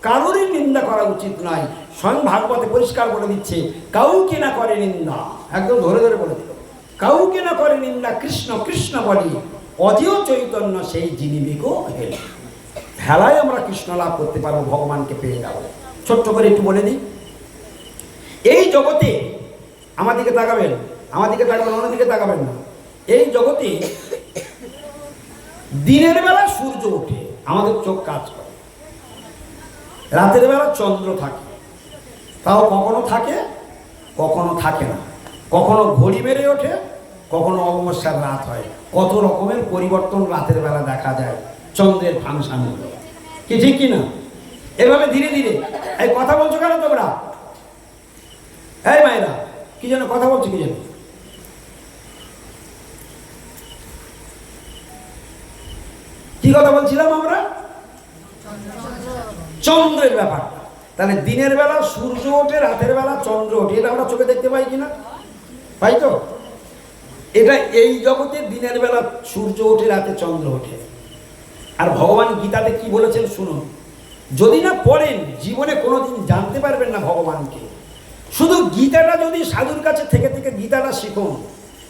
কারোরই নিন্দা করা উচিত নয়। স্বয়ং ভাগবতে পরিষ্কার বলে দিচ্ছে, কাউকে না করে নিন্দা, একদম ধরে ধরে বলে দিল, কাউকে না করে নিন্দা কৃষ্ণ কৃষ্ণ বলি, অজেয় চৈতন্য সেই যিনি বিগো হেল। হেলায় আমরা কৃষ্ণ লাভ করতে পারবো, ভগবানকে পেয়ে যাবো। ছোট্ট করে একটু বলে দিই, এই জগতে আমার দিকে তাকাবেন, আমার দিকে তাকাবেন, অন্যদিকে তাকাবেন না। এই জগতে দিনের বেলা সূর্য ওঠে, আমাদের চোখ কাজ করে। রাতের বেলা চন্দ্র থাকে, তাও কখনো থাকে কখনো থাকে না, কখনো ঘড়ি বেড়ে ওঠে, কখনো অমাবস্যার রাত হয়। কত রকমের পরিবর্তন রাতের বেলা দেখা যায় চন্দ্রের ফাংশনগুলো, কি ঠিক কিনা? এভাবে ধীরে ধীরে। এই কথা বলছো কেন তোমরা? এই মায়েরা কি যেন কথা বলছো, কি যেন কি কথা বলছিলাম আমরা? চন্দ্রের ব্যাপারটা। তাহলে দিনের বেলা সূর্য ওঠে, রাতের বেলা চন্দ্র ওঠে, এটা আমরা চোখে দেখতে পাই কিনা? পাই তো। এটা এই জগতে দিনের বেলা সূর্য ওঠে, রাতে চন্দ্র ওঠে। আর ভগবান গীতাতে কি বলেছেন শুনুন, যদি না পড়েন জীবনে কোনোদিন জানতে পারবেন না ভগবানকে। শুধু গীতাটা যদি সাধুর কাছে থেকে থেকে গীতাটা শিখুন,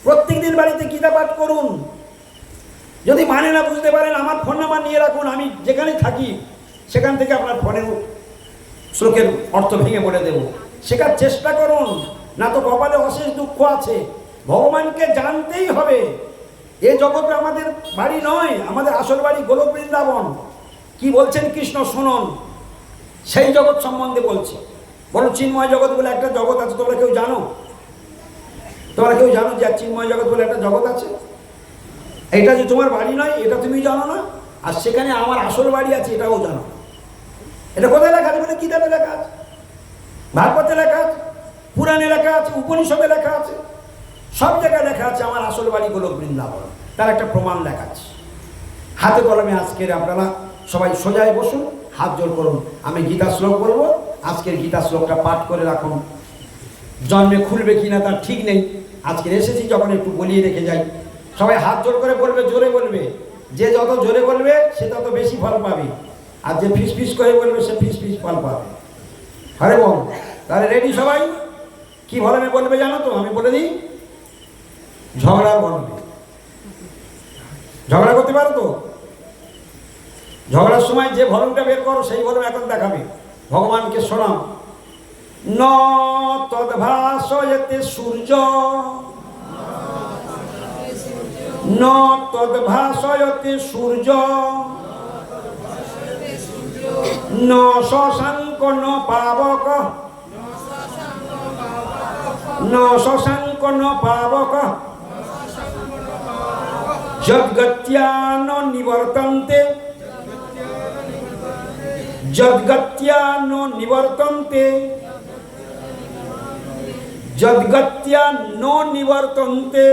প্রত্যেকদিন বাড়িতে গীতা পাঠ করুন। যদি মানে না বুঝতে পারেন, আমার ফোন নাম্বার নিয়ে রাখুন, আমি যেখানে থাকি সেখান থেকে আপনার ফোনের শ্লোকের অর্থ ভেঙে বলে দেব। শেখার চেষ্টা করুন, না তো কপালে অশেষ দুঃখ আছে। ভগবানকে জানতেই হবে। এ জগৎটা আমাদের বাড়ি নয়, আমাদের আসল বাড়ি গোলক বৃন্দাবন। কি বলছেন কৃষ্ণ শুনুন, সেই জগৎ সম্বন্ধে বলছি। বলো, চিন্ময় জগৎ বলে একটা জগৎ আছে, তোমরা কেউ জানো? তোমরা কেউ জানো যে চিন্ময় জগৎ বলে একটা জগৎ আছে? এটা যে তোমার বাড়ি নয়, এটা তুমি জানো না? আর সেখানে আমার আসল বাড়ি আছে এটাও জানো। এটা কোথায় লেখা আছে? মানে গীতাতে লেখা আছে, ভাগবতে লেখা আছে, পুরাণে লেখা আছে, উপনিষদে লেখা আছে, সব জায়গায় লেখা আছে আমার আসল বাড়ি হলো বৃন্দাবন। তার একটা প্রমাণ দেখাচ্ছে হাতে কলমে। আজকের আপনারা সবাই সোজায় বসুন, হাত জোর করুন, আমি গীতা শ্লোক বলবো, আজকের গীতা শ্লোকটা পাঠ করে রাখুন। জন্মে খুলবে কিনা তার ঠিক নেই, আজকের এসেছি যখন একটু বলিয়ে রেখে যাই। সবাই হাত জোর করে বলবে, জোরে বলবে, যে যত জোরে বলবে সে তত বেশি ফল পাবে, আর যে ফিস ফিস করে বলবে সে ফিস ফিস ফল পাবে। আরে বল, তাহলে রেডি সবাই? কি ভলমে বলবে জানো তো? আমি বলে দিই, ঝগড়া বলবে। ঝগড়া করতে পারো তো? ঝগড়ার সময় যে ভলমটা বের করো সেই ভলম এখন দেখাবে। ভগবানকে শোনাও। ন তদ্ভাসয়তে সূর্য, ন তদ্ভাসয়তে সূর্য, ন শশাঙ্ক ন পাবক, ন শশাঙ্ক ন পাবক, যদ্গত্যা ন নিবর্তন্তে, যদ্গত্যা ন নিবর্তন্তে, যদ্গত্যা ন নিবর্তন্তে,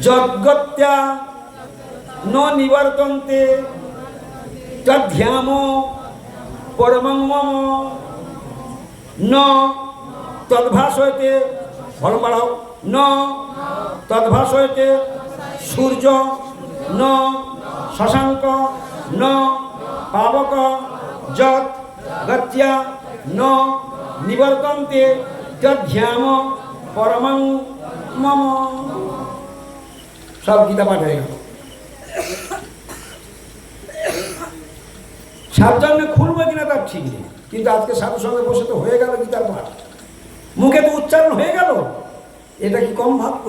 যদ্গত্যা ন নিবর্তন্তে, তদ্ধ্যাম পরমং মম, ন তদ্ভাসয়তে, ভলম বাড়াও, ন তদ্ভাসয়তে সূর্য, ন শশাঙ্ক ন পাবক, যৎ গত্যা ন নিবর্তন্তে, তদ্ধ্যাম পরমং মম। সব গীতা পাঠ হয়ে গেল। সাবধানে খুলবে কিনা তার ঠিক নেই, কিন্তু আজকে সাধুর সঙ্গে বসে তো হয়ে গেল গীতার পাঠ, মুখে তো উচ্চারণ হয়ে গেল। এটা কি কম ভাগ্য?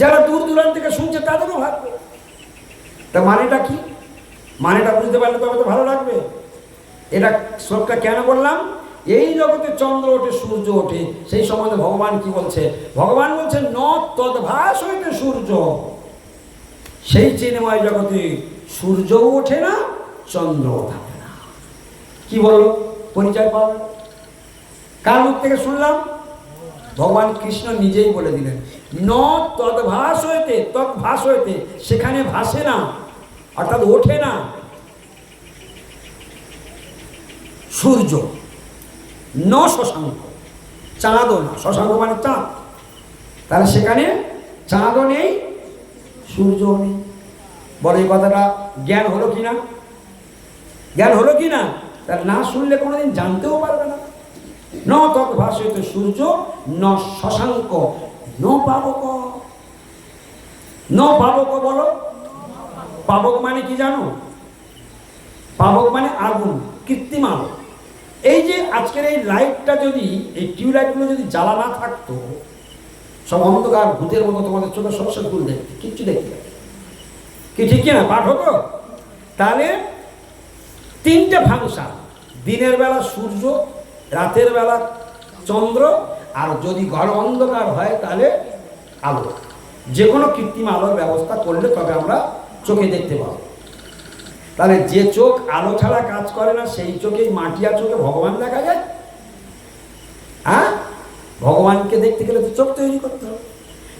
যারা দূর দূরান্ত থেকে শুনছে তাদেরও ভাগ্য। তা মানেটা কি? মানেটা বুঝতে পারলে তবে তো ভালো লাগবে। এটা শ্লোকটা কেন বললাম? এই জগতে চন্দ্র ওঠে, সূর্য ওঠে, সেই সম্বন্ধে ভগবান কি বলছে? ভগবান বলছে ন তদ্ভাস হইতে সূর্য। সেই চিন্ময় জগতে সূর্যও ওঠে না, চন্দ্রও থাকে না। কি বললো? পরিচয় পাবে। কার মুখ থেকে শুনলাম? ভগবান কৃষ্ণ নিজেই বলে দিলেন, ন তদ্ভাস হইতে, তদ্ভাস হইতে, সেখানে ভাসে না, অর্থাৎ ওঠে না সূর্য, ন শশাঙ্ক, চাঁদও না, শশাঙ্ক মানে চাঁদ, তাহলে সেখানে চাঁদও নেই, সূর্যও নেই। বলে এই কথাটা জ্ঞান হলো কিনা? জ্ঞান হলো কিনা? তাহলে না শুনলে কোনোদিন জানতেও পারবে না। ন তদ্ভাস হইতে সূর্য, ন শশাঙ্ক, ন পাবক। ন পাবক বলো। পাবক মানে কি জানো? পাবক মানে আগুন, কৃত্রিম আলো। এই যে আজকের এই লাইটটা যদি, এই টিউবলাইটগুলো যদি জ্বালা না থাকতো, সব অন্ধকার ভূতের মতো তোমাদের চোখে সরষের ফুল দেখতে, কিচ্ছু দেখতে কি ঠিক কিনা? পাঠ হতো। তাহলে তিনটে ফাংশন, দিনের বেলা সূর্য, রাতের বেলা চন্দ্র, আর যদি ঘর অন্ধকার হয় তাহলে আলো। যে কোনো কৃত্রিম আলোর ব্যবস্থা করলে তবে আমরা চোখে দেখতে পাবো। তাহলে যে চোখ আলো ছাড়া কাজ করে না, সেই চোখেই মাটিয়া চোখে ভগবান দেখা যায়। হ্যাঁ, ভগবানকে দেখতে গেলে তো চোখ তৈরি করতে হবে।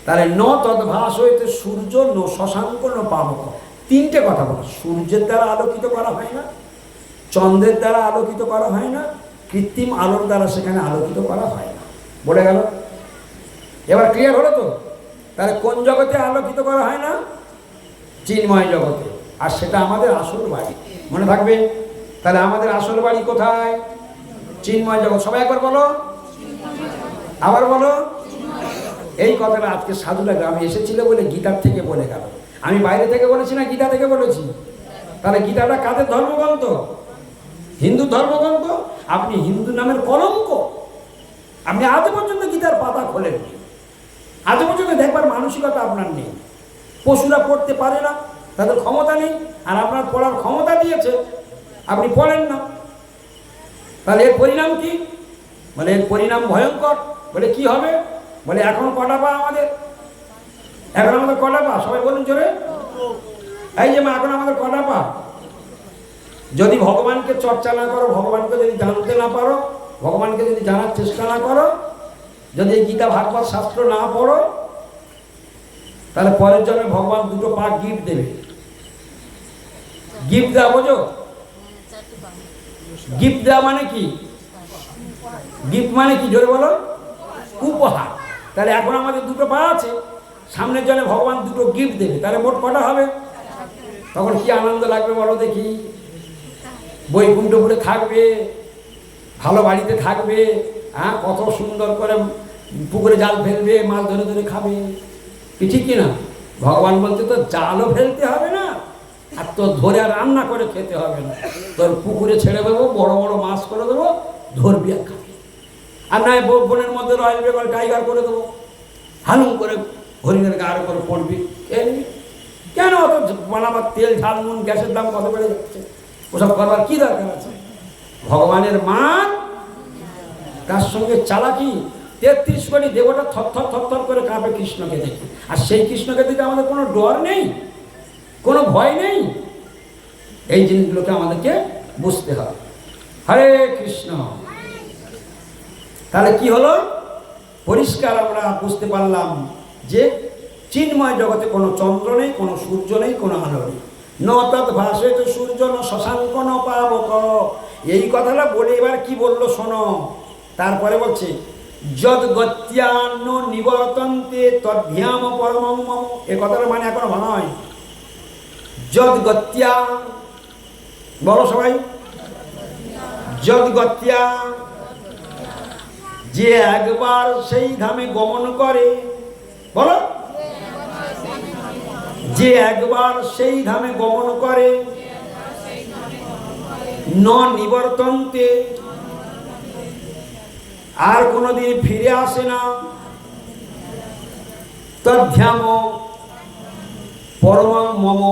তাহলে ন তদ্ভাস হইতে সূর্য, ন শশাঙ্ক, ন পাবক। তিনটে কথা বলো। সূর্যের দ্বারা আলোকিত করা হয় না, চন্দ্রের দ্বারা আলোকিত করা হয় না, কৃত্রিম আলোর দ্বারা সেখানে আলোকিত করা হয় না। বলে গেল? এবার ক্লিয়ার হলো তো? তাহলে কোন জগতে আলোকিত করা হয় না? চিন্ময় জগতে। আর সেটা আমাদের আসল বাড়ি, মনে থাকবে। তাহলে আমাদের আসল বাড়ি কোথায়? চিন্ময় জগৎ। সবাই একবার বলো, আবার বলো। এই কথাটা আজকে সাধুরা গ্রামে এসেছিল বলে গীতার থেকে বলে গেল। আমি বাইরে থেকে বলেছি না গীতা থেকে বলেছি? তাহলে গীতাটা কাদের ধর্মগ্রন্থ? হিন্দু ধর্মগ্রন্থ। আপনি হিন্দু নামের কলঙ্ক। আপনি আজ পর্যন্ত গীতার পাতা খোলেননি, আজ পর্যন্ত দেখবার মানসিকতা আপনার নেই। পশুরা পড়তে পারে না, তাদের ক্ষমতা নেই, আর আপনার পড়ার ক্ষমতা দিয়েছে, আপনি পড়েন না। তাহলে এর পরিণাম কি? বলে এর পরিণাম ভয়ঙ্কর। বলে কি হবে? বলে এখন কটা পা আমাদের? এখন আমাদের কটা পা? সবাই বলুন জোরে। এই যে মা, এখন আমাদের কটা পা? যদি ভগবানকে চর্চা না করো, ভগবানকে যদি জানতে না পারো, ভগবানকে যদি জানার চেষ্টা না করো, যদি এই গীতা ভাগবত শাস্ত্র না পড়ো, তাহলে পরের জন্মে ভগবান দুটো পা গিফট দেবে। গিফট দেওয়া বোঝো? গিফট দেওয়া মানে কি? গিফট মানে কি জোরে বলো? উপহার। তাহলে এখন আমাদের দুটো পা আছে, সামনের জন্য ভগবান দুটো গিফট দেবে, তাহলে মোট কটা হবে? তখন কি আনন্দ লাগবে বলো দেখি। বৈকুণ্ঠপুরে থাকবে, ভালো বাড়িতে থাকবে, হ্যাঁ, কত সুন্দর করে পুকুরে জাল ফেলবে, মাছ ধরে ধরে খাবে, কি ঠিক কিনা? ভগবান বলতে তো জালও ফেলতে হবে না, আর তোর ধরে আর রান্না করে খেতে হবে না, তোর পুকুরে ছেড়ে দেবো, বড় বড় মাছ করে দেবো, ধরবি আর খাবি। আর নয় বনের মধ্যে রয়্যাল বেঙ্গল টাইগার করে দেবো, হালুম করে হরিণের গাড় করে পড়বি, কেন অত বানাবার? তেল ঝাল নুন গ্যাসের দাম কত বেড়ে যাচ্ছে, ওসব করবার কি দরকার আছে? ভগবানের মান, তার সঙ্গে চালাকি। 33 কোটি দেবতা থরথর থরথর করে কাঁপে কৃষ্ণকে দেখে, আর সেই কৃষ্ণকে দেখে আমাদের কোনো ডর নেই, কোনো ভয় নেই। এই জিনিসগুলোকে আমাদেরকে বুঝতে হবে। হরে কৃষ্ণ। তাহলে কি হলো? পরিষ্কার আমরা বুঝতে পারলাম যে চিন্ময় জগতে কোনো চন্দ্র নেই, কোনো সূর্য নেই, কোনো আলো নেই। ন তৎ ভাসেত সূর্য ন শশাঙ্ক ন পাবক। এই কথাটা বলে এবার কি বললো শোনো। তারপরে বলছে যদ গত্যান্ন নিবর্তন্তে তদ্ধ্যাম পরমং মম। এ কথাটা মানে এখনো ভাঙা হয়। যদ গত্যা, বলো সবাই, যদ গত্যা, যে একবার সেই ধামে গমন করে, বলো, যে একবার সেই ধামে গমন করে, ন নিবর্তন্তে, আর কোনদিন ফিরে আসে না, তদ্ধ্যাম পরমং মম,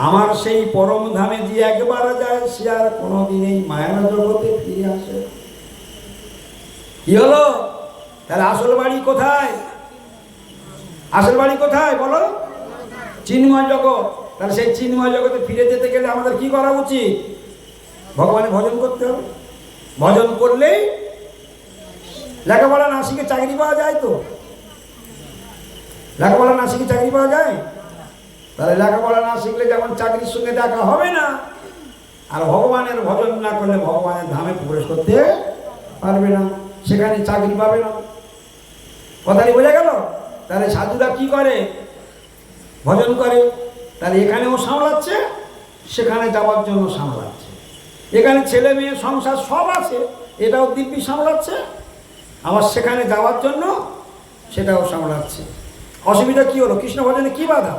আমার সেই পরম ধামে যে একবার যায় সে আর কোনোদিন এই মায়া জগতে ফিরে আসে। কি হলো? তাহলে আসল বাড়ি কোথায়? আসল বাড়ি কোথায় বলো? চিন্ময় জগৎ। তাহলে সেই চিন্ময় জগতে ফিরে যেতে গেলে আমাদের কি করা উচিত? ভগবানের ভজন করতে হবে। ভজন করলেই লেখাপড়া না শিখে চাকরি পাওয়া যায় তো? লেখাপড়া না শিখে চাকরি পাওয়া যায়? তাহলে লেখাপড়া না শিখলে যেমন চাকরির সঙ্গে দেখা হবে না, আর ভগবানের ভজন না করলে ভগবানের ধামে প্রবেশ করতে পারবে না, সেখানে চাকরি পাবে না। কথাটি বোঝা গেল? তাহলে সাধুরা কি করে? ভজন করে। তাহলে এখানেও সামলাচ্ছে, সেখানে যাওয়ার জন্য সামলাচ্ছে। এখানে ছেলে মেয়ে সংসার সব আছে, এটাও দিব্যি সামলাচ্ছে, আবার সেখানে যাওয়ার জন্য সেটাও সামলাচ্ছে। অসুবিধা কি হলো? কৃষ্ণ ভজনে কি বাধা?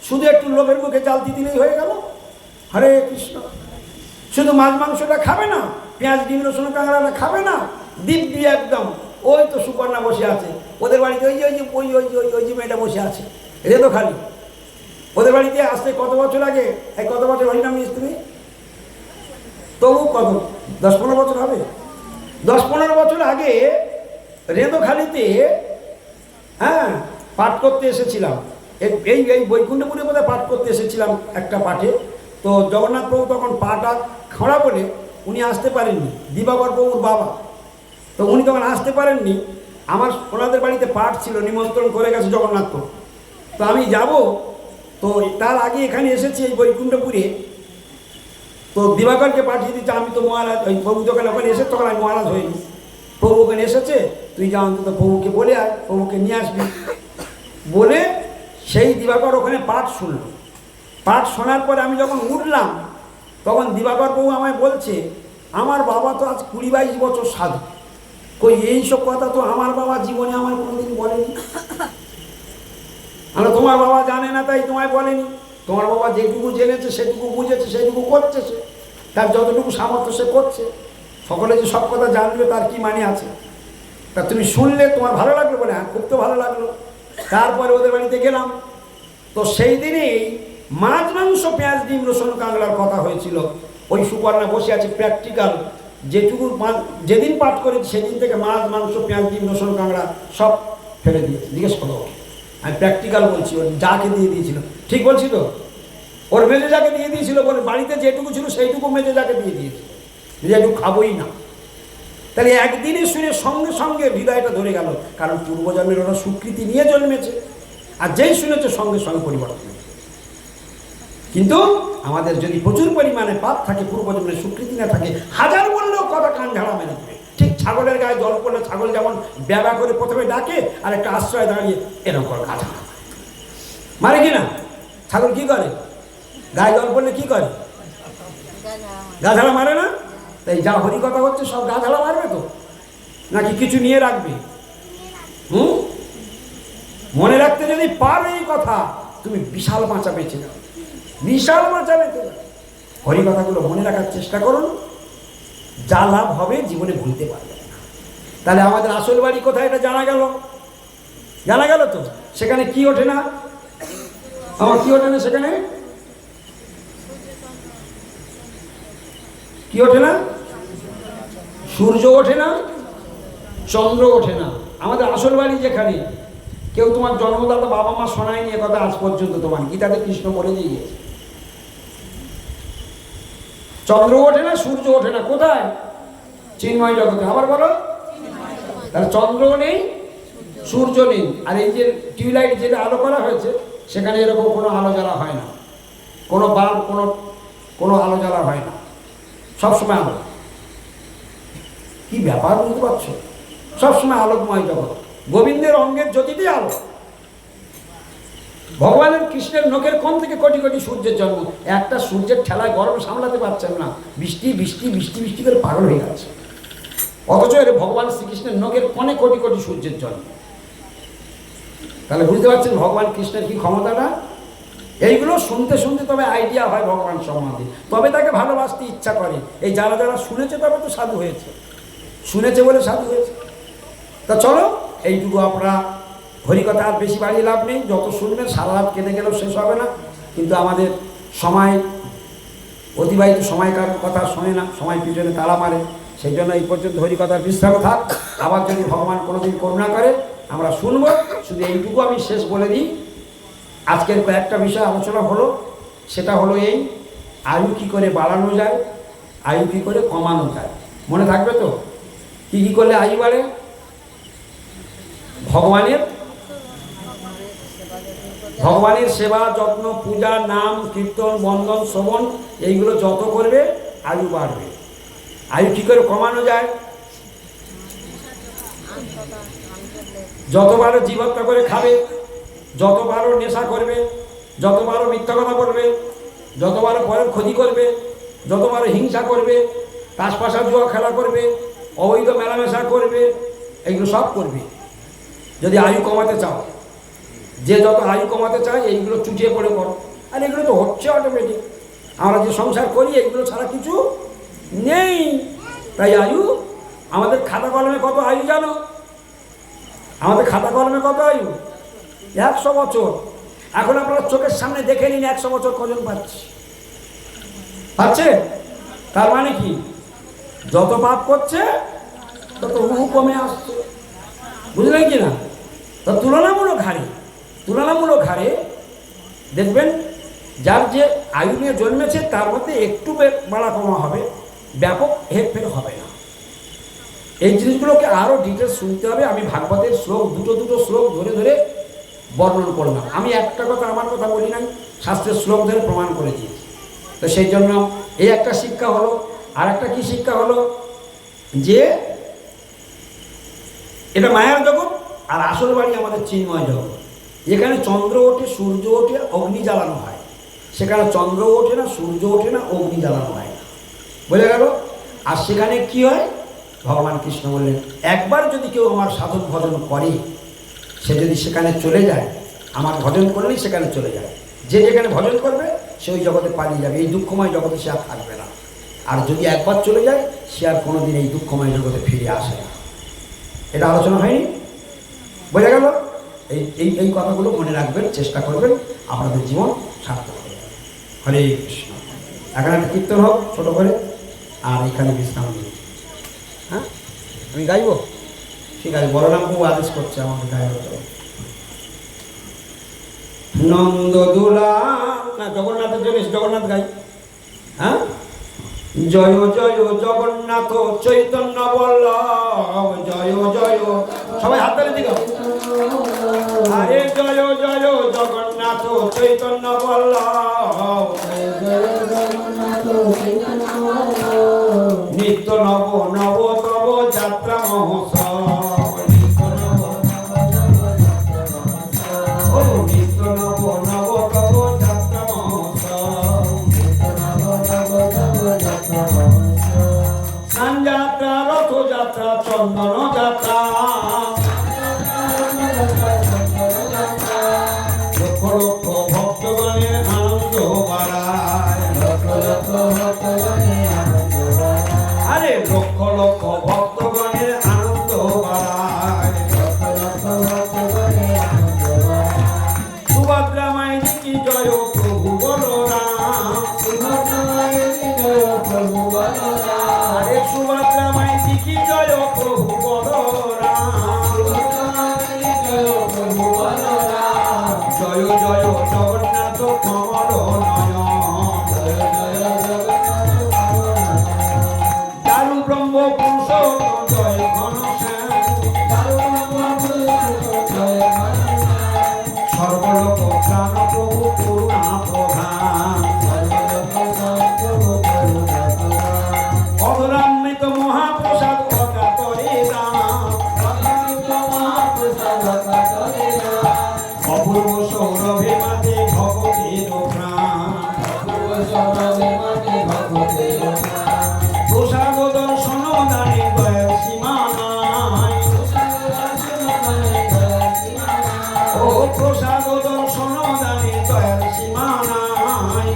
শুধু একটু লোভের মুখে জালতি দিলেই হয়ে গেল। হরে কৃষ্ণ। শুধু মাছ মাংসটা খাবে না, পেঁয়াজ ডিম রসুন কাঁকড়াটা খাবে না, দিব্যি একদম। ওই তো সুকন্যা বসে আছে ওদের বাড়িতে, ওই যে ওই যে ওই ওই ওই ওই যে মেয়েটা বসে আছে, রেদো খালি। ওদের বাড়িতে আসতে কত বছর আগে, এই কত বছর হরিনাম নিস তুমি? তবু কত 10-15 বছর হবে। 10-15 বছর আগে রেদোখালিতে, হ্যাঁ, পাঠ করতে এসেছিলাম। এই এই বৈকুণ্ঠপুরে বোধহয় পাঠ করতে এসেছিলাম একটা পাঠে। তো জগন্নাথ প্রভু তখন পাটা খোঁড়া বলে উনি আসতে পারেননি, দিবাকর প্রভুর বাবা। তো উনি তখন আসতে পারেননি। আমার ওনাদের বাড়িতে পাঠ ছিল, নিমন্ত্রণ করে গেছে জগন্নাথ প্রভু। তো আমি যাব, তো তার আগে এখানে এসেছি এই বৈকুণ্ঠপুরে। তো দিবাকরকে পাঠিয়ে দিচ্ছে, আমি তো মহারাজ, ওই প্রভু যখন ওখানে এসে তখন আমি মহারাজ হইনি। প্রভু ওখানে এসেছে, তুই যা অন্তত প্রভুকে বলে আয়, প্রভুকে নিয়ে আসবি বলে সেই দিবাকর ওখানে পাঠ শুনল। পাঠ শোনার পরে আমি যখন উঠলাম, তখন দিবাকর প্রভু আমায় বলছে, আমার বাবা তো আজ 20-22 বছর সাধু, কই এইসব কথা তো আমার বাবা জীবনে আমার কোনোদিন বলেনি। আমরা, তোমার বাবা জানে না তাই তোমায় বলেনি। তোমার বাবা যেটুকু জেনেছে সেটুকু বুঝেছে, সেটুকু করছে, সে তার যতটুকু সামর্থ্য সে করছে। সকলে যে সব কথা জানবে তার কি মানে আছে? তা তুমি শুনলে তোমার ভালো লাগলো? বলে হ্যাঁ, খুব তো ভালো লাগলো। তারপরে ওদের বাড়িতে গেলাম, তো সেই দিনেই মাছ মাংস পেঁয়াজ ডিম রসুন কাঁকড়ার কথা হয়েছিল। ওই সুকন্যা বসে আছে, প্র্যাকটিক্যাল যেটুকু যেদিন পাঠ করেছি সেদিন থেকে মাছ মাংস পেঁয়াজ ডিম রসুন কাঁকড়া সব ফেলে দিয়েছে। জিজ্ঞেস করো, আমি প্র্যাকটিক্যাল বলছি, ওর যাকে দিয়ে দিয়েছিল, ঠিক বলছি তো? ওর মেজে যাকে দিয়ে দিয়েছিল, বলে বাড়িতে যেটুকু ছিল সেইটুকু মেজে যাকে দিয়ে দিয়েছিল, যেটুকু খাবোই না। তাহলে একদিনে শুনে সঙ্গে সঙ্গে হৃদয়টা ধরে গেল, কারণ পূর্বজন্মের ওরা স্বীকৃতি নিয়ে জন্মেছে, আর যেই শুনেছে সঙ্গে সঙ্গে পরিবর্তন। কিন্তু আমাদের যদি প্রচুর পরিমাণে পাপ থাকে, পূর্বজন্মের স্বীকৃতি না থাকে, হাজার বললেও কথা কান ঝাড়া মেরে দেবে। ঠিক ছাগলের গায়ে জল পড়লে ছাগল যেমন ব্যাবা করে প্রথমে ডাকে, আর একটা আশ্রয় দাঁড়িয়ে এরকম করে গাধা মারে কিনা? ছাগল কি করে? গায়ে জল পড়লে কি করে? গাধাড়া মারে না? তাই যা হরি কথা হচ্ছে সব গাধাড়া মারবে তো, নাকি কিছু নিয়ে রাখবে? মনে রাখতে যদি পারো এই কথা, তুমি বিশাল বাঁচা বেঁচে যাও, বিশাল বাঁচা বেঁচে যাও। হরি কথাগুলো মনে রাখার চেষ্টা করুন, যা লাভ হবে জীবনে ভুলতে পারবে না। তাহলে আমাদের আসল বাড়ি কোথায় এটা জানা গেল, জানা গেল তো? সেখানে কি ওঠে না? আমার কি ওঠে না সেখানে? কি ওঠে না? সূর্য ওঠে না, চন্দ্র ওঠে না। আমাদের আসল বাড়ি যেখানে, কেউ তোমার জন্মদাতা বাবা মা শোনায়নি এ কথা আজ পর্যন্ত, তোমার গীতাতে কৃষ্ণ বলে দিয়ে গেছে। চন্দ্র ওঠে না, সূর্য ওঠে না, কোথায়? চিন্ময় জগতে। আবার বলো। তাহলে চন্দ্র নেই, সূর্য নেই, আর এই যে টিউবলাইট যেটা আলো করা হয়েছে, সেখানে এরকম কোনো আলো জ্বালা হয় না, কোনো বাল্ব, কোনো আলো জ্বালা হয় না, সবসময় আলো। কি ব্যাপার বুঝতে পারছো? সবসময় আলোকময় জগৎ, গোবিন্দের অঙ্গের জ্যোতিতে আলো। ভগবানের কৃষ্ণের নখের কোণ থেকে কোটি কোটি সূর্যের জন্ম। একটা সূর্যের ঠেলায় গরম সামলাতে পারছেন না, বৃষ্টি বৃষ্টি বৃষ্টি বৃষ্টি করে পাগল হয়ে যাচ্ছে। অথচ এর ভগবান শ্রীকৃষ্ণের নখের কোণে কোটি কোটি সূর্যের জন্ম। তাহলে বুঝতে পারছেন ভগবান কৃষ্ণের কি ক্ষমতাটা। এইগুলো শুনতে শুনতে তবে আইডিয়া হয় ভগবান সম্বন্ধে, তবে তাকে ভালোবাসতে ইচ্ছা করে। এই যারা যারা শুনেছে তবে তো সাধু হয়েছে, শুনেছে বলে সাধু হয়েছে। তা চলো এইটুকু আমরা হরিকথা আর বেশি বাড়িয়ে লাভ নেই, যত শুনবেন সারা রাত কেটে গেলেও শেষ হবে না। কিন্তু আমাদের সময় অতিবাহিত সময়কার কথা শোনে না, সময় পিছনে তালা মারে। সেই জন্য এই পর্যন্ত হরিকথার বিশ্রাম থাক। আবার যদি ভগবান কোনোদিন করুণা করে আমরা শুনব। শুধু এইটুকু আমি শেষ বলে দিই, আজকের কয়েকটা বিষয় আলোচনা হলো, সেটা হলো এই আয়ু কী করে বাড়ানো যায়, আয়ু কী করে কমানো যায়। মনে থাকবে তো? কী কী করলে আয়ু বাড়ে? ভগবানের সেবা যত্ন, পূজা, নাম কীর্তন, বন্দন, শ্রবণ, এইগুলো যত করবে আয়ু বাড়বে। আয়ু কী করে কমানো যায়? যতবারও জীবহত্যা করে খাবে, যতবারও নেশা করবে, যতবারও মিথ্যা কথা বলবে, যতবারও পরের ক্ষতি করবে, যতবারও হিংসা করবে, তাসপাশা জুয়া খেলা করবে, অবৈধ মেলামেশা করবে, এইগুলো সব করবে যদি আয়ু কমাতে চাও। যে যত আয়ু কমাতে চায় এইগুলো চুটিয়ে পড়ে করো। আর এগুলো তো হচ্ছে অটোমেটিক, আমরা যে সংসার করি এইগুলো ছাড়া কিছু নেই। তাই আয়ু, আমাদের খাতা কলমে কত আয়ু জানো? আমাদের খাতা কলমে কত আয়ু? 100 বছর। এখন আপনারা চোখের সামনে দেখে নিন 100 বছর কজন পাচ্ছে। তার মানে কি? যত পাপ করছে তত হু কমে আসছে, বুঝলেন কি না? তো তুলনামূলক হারে দেখবেন যার যে আয়ু নিয়ে জন্মেছে তার মধ্যে একটু বাড়া কমা হবে, ব্যাপক হেরফের হবে না। এই জিনিসগুলোকে আরও ডিটেলস শুনতে হবে। আমি ভাগবতের শ্লোক দুটো শ্লোক ধরে ধরে বর্ণন করলাম। আমি একটা কথা আমার কথা বলি নাই, শাস্ত্রের শ্লোক ধরে প্রমাণ করে দিয়েছি। তো সেই জন্য এই একটা শিক্ষা হলো। আর একটা কি শিক্ষা হলো? যে এটা মায়ার জগৎ, আর আসল বাড়ি আমাদের চিন্ময় জগৎ। যেখানে চন্দ্র ওঠে, সূর্য ওঠে, অগ্নি জ্বালানো হয়, সেখানে চন্দ্র ওঠে না, সূর্য ওঠে না, অগ্নি জ্বালানো হয় না। বোঝা গেল? আর সেখানে কি হয়? ভগবান কৃষ্ণ বললেন, একবার যদি কেউ আমার সাধন ভজন করে, সে যদি সেখানে চলে যায়, আমার ভজন করলেই সেখানে চলে যায়। যে যেখানে ভজন করবে সে ওই জগতে পালিয়ে যাবে, এই দুঃখময় জগতে সে আর থাকবে না। আর যদি একবার চলে যায় সে আর কোনোদিন এই দুঃখময় জগতে ফিরে আসে না। এটা আলোচনা হয়নি? বোঝা গেল? এই কথাগুলো মনে রাখবেন, চেষ্টা করবেন, আপনাদের জীবন সার্থক হবে। হরে কৃষ্ণ। এখন একটা কীর্তন হোক ছোটো করে, আর এখানে বিশ্রাম দিই। হ্যাঁ, আমি গাইব? ঠিক আছে, বলরাম বাবু আদেশ করছে আমাকে গাইব। নন্দদোলা না জগন্নাথের জন্য জগন্নাথ গাই। হ্যাঁ, জয় জয় জগন্নাথ চৈতন্য বল্লভ জয় জয়, সবাই হাত তালি দিও। আরে জয় জয় জগন্নাথ চৈতন্য বল্লভ, নিত্য নব নব তব যাত্রা মহোৎসব, নিত্য নব নব তব যাত্রা মহোৎসব, স্নান যাত্রা রথ যাত্রা চন্দন যাত্রা, লক্ষ লক্ষ ভক্তগণের আনন্দ বাড়ায়, আরে লক্ষ লক্ষ ভক্তগণের আনন্দ বাড়ায়। সুভদ্রা মায়ের কি জয় প্রভু বলরাম, আরে সুভদ্রা মায়ের কি জয় প্রভু বলরাম, জয় জয় জগন্নাথ কমল নয়ন, চারু ব্রহ্ম পুরুষোত্তম জয় ঘনশ্যাম, সর্বলোক প্রাণ প্রভু করুণা প্রধান, অধরামৃত মহাপ্রসাদ অকাতরে দান, অপূর্ব সৌরভে মাঝে ভগবতীর প্রাণ, প্রসাদ দর্শন দানে দয়াল সীমা নাই, ও প্রসাদ দর্শন দানে দয়াল সীমা নাই,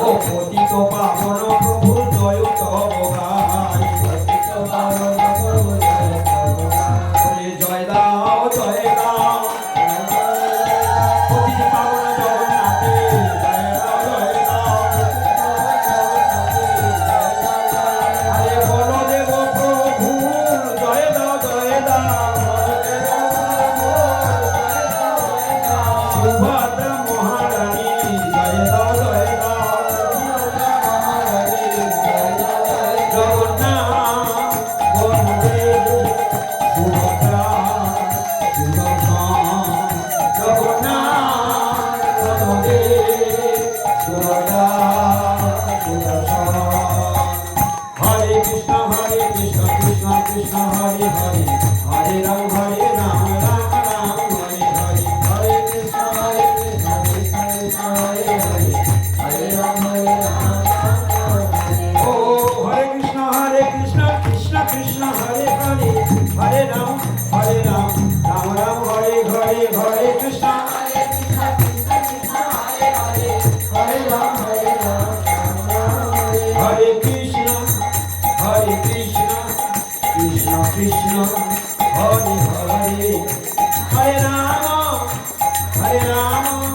ও পতিত পাবন প্রভু জয় তব গাই, জয় দাও জয় দাও, পতিত পাবন জগন্নাথে জয় দাও জয় দাও, আরে বলদেব প্রভু জয় দাও জয় দাও, সুভদ্রা মহারানী জয় দাও জয় দাও, জগন্নাথ বলদেব সুভদ্রা সুদর্শন, জগন্নাথ বলদেব সুভদ্রা সুদর্শন। হরে কৃষ্ণ কৃষ্ণ কৃষ্ণ হরে হরে, হরে রাম রাম রাম হরে হরে, হরে কৃষ্ণ কৃষ্ণ কৃষ্ণ হরে হরে, হরে রাম ও হরে কৃষ্ণ কৃষ্ণ কৃষ্ণ হরে হরে, হরে রাম রাম রাম হরে হরে, হরে কৃষ্ণ হরে রাম হরে কৃষ্ণ কৃষ্ণ কৃষ্ণ হরে হরে, হরে রাম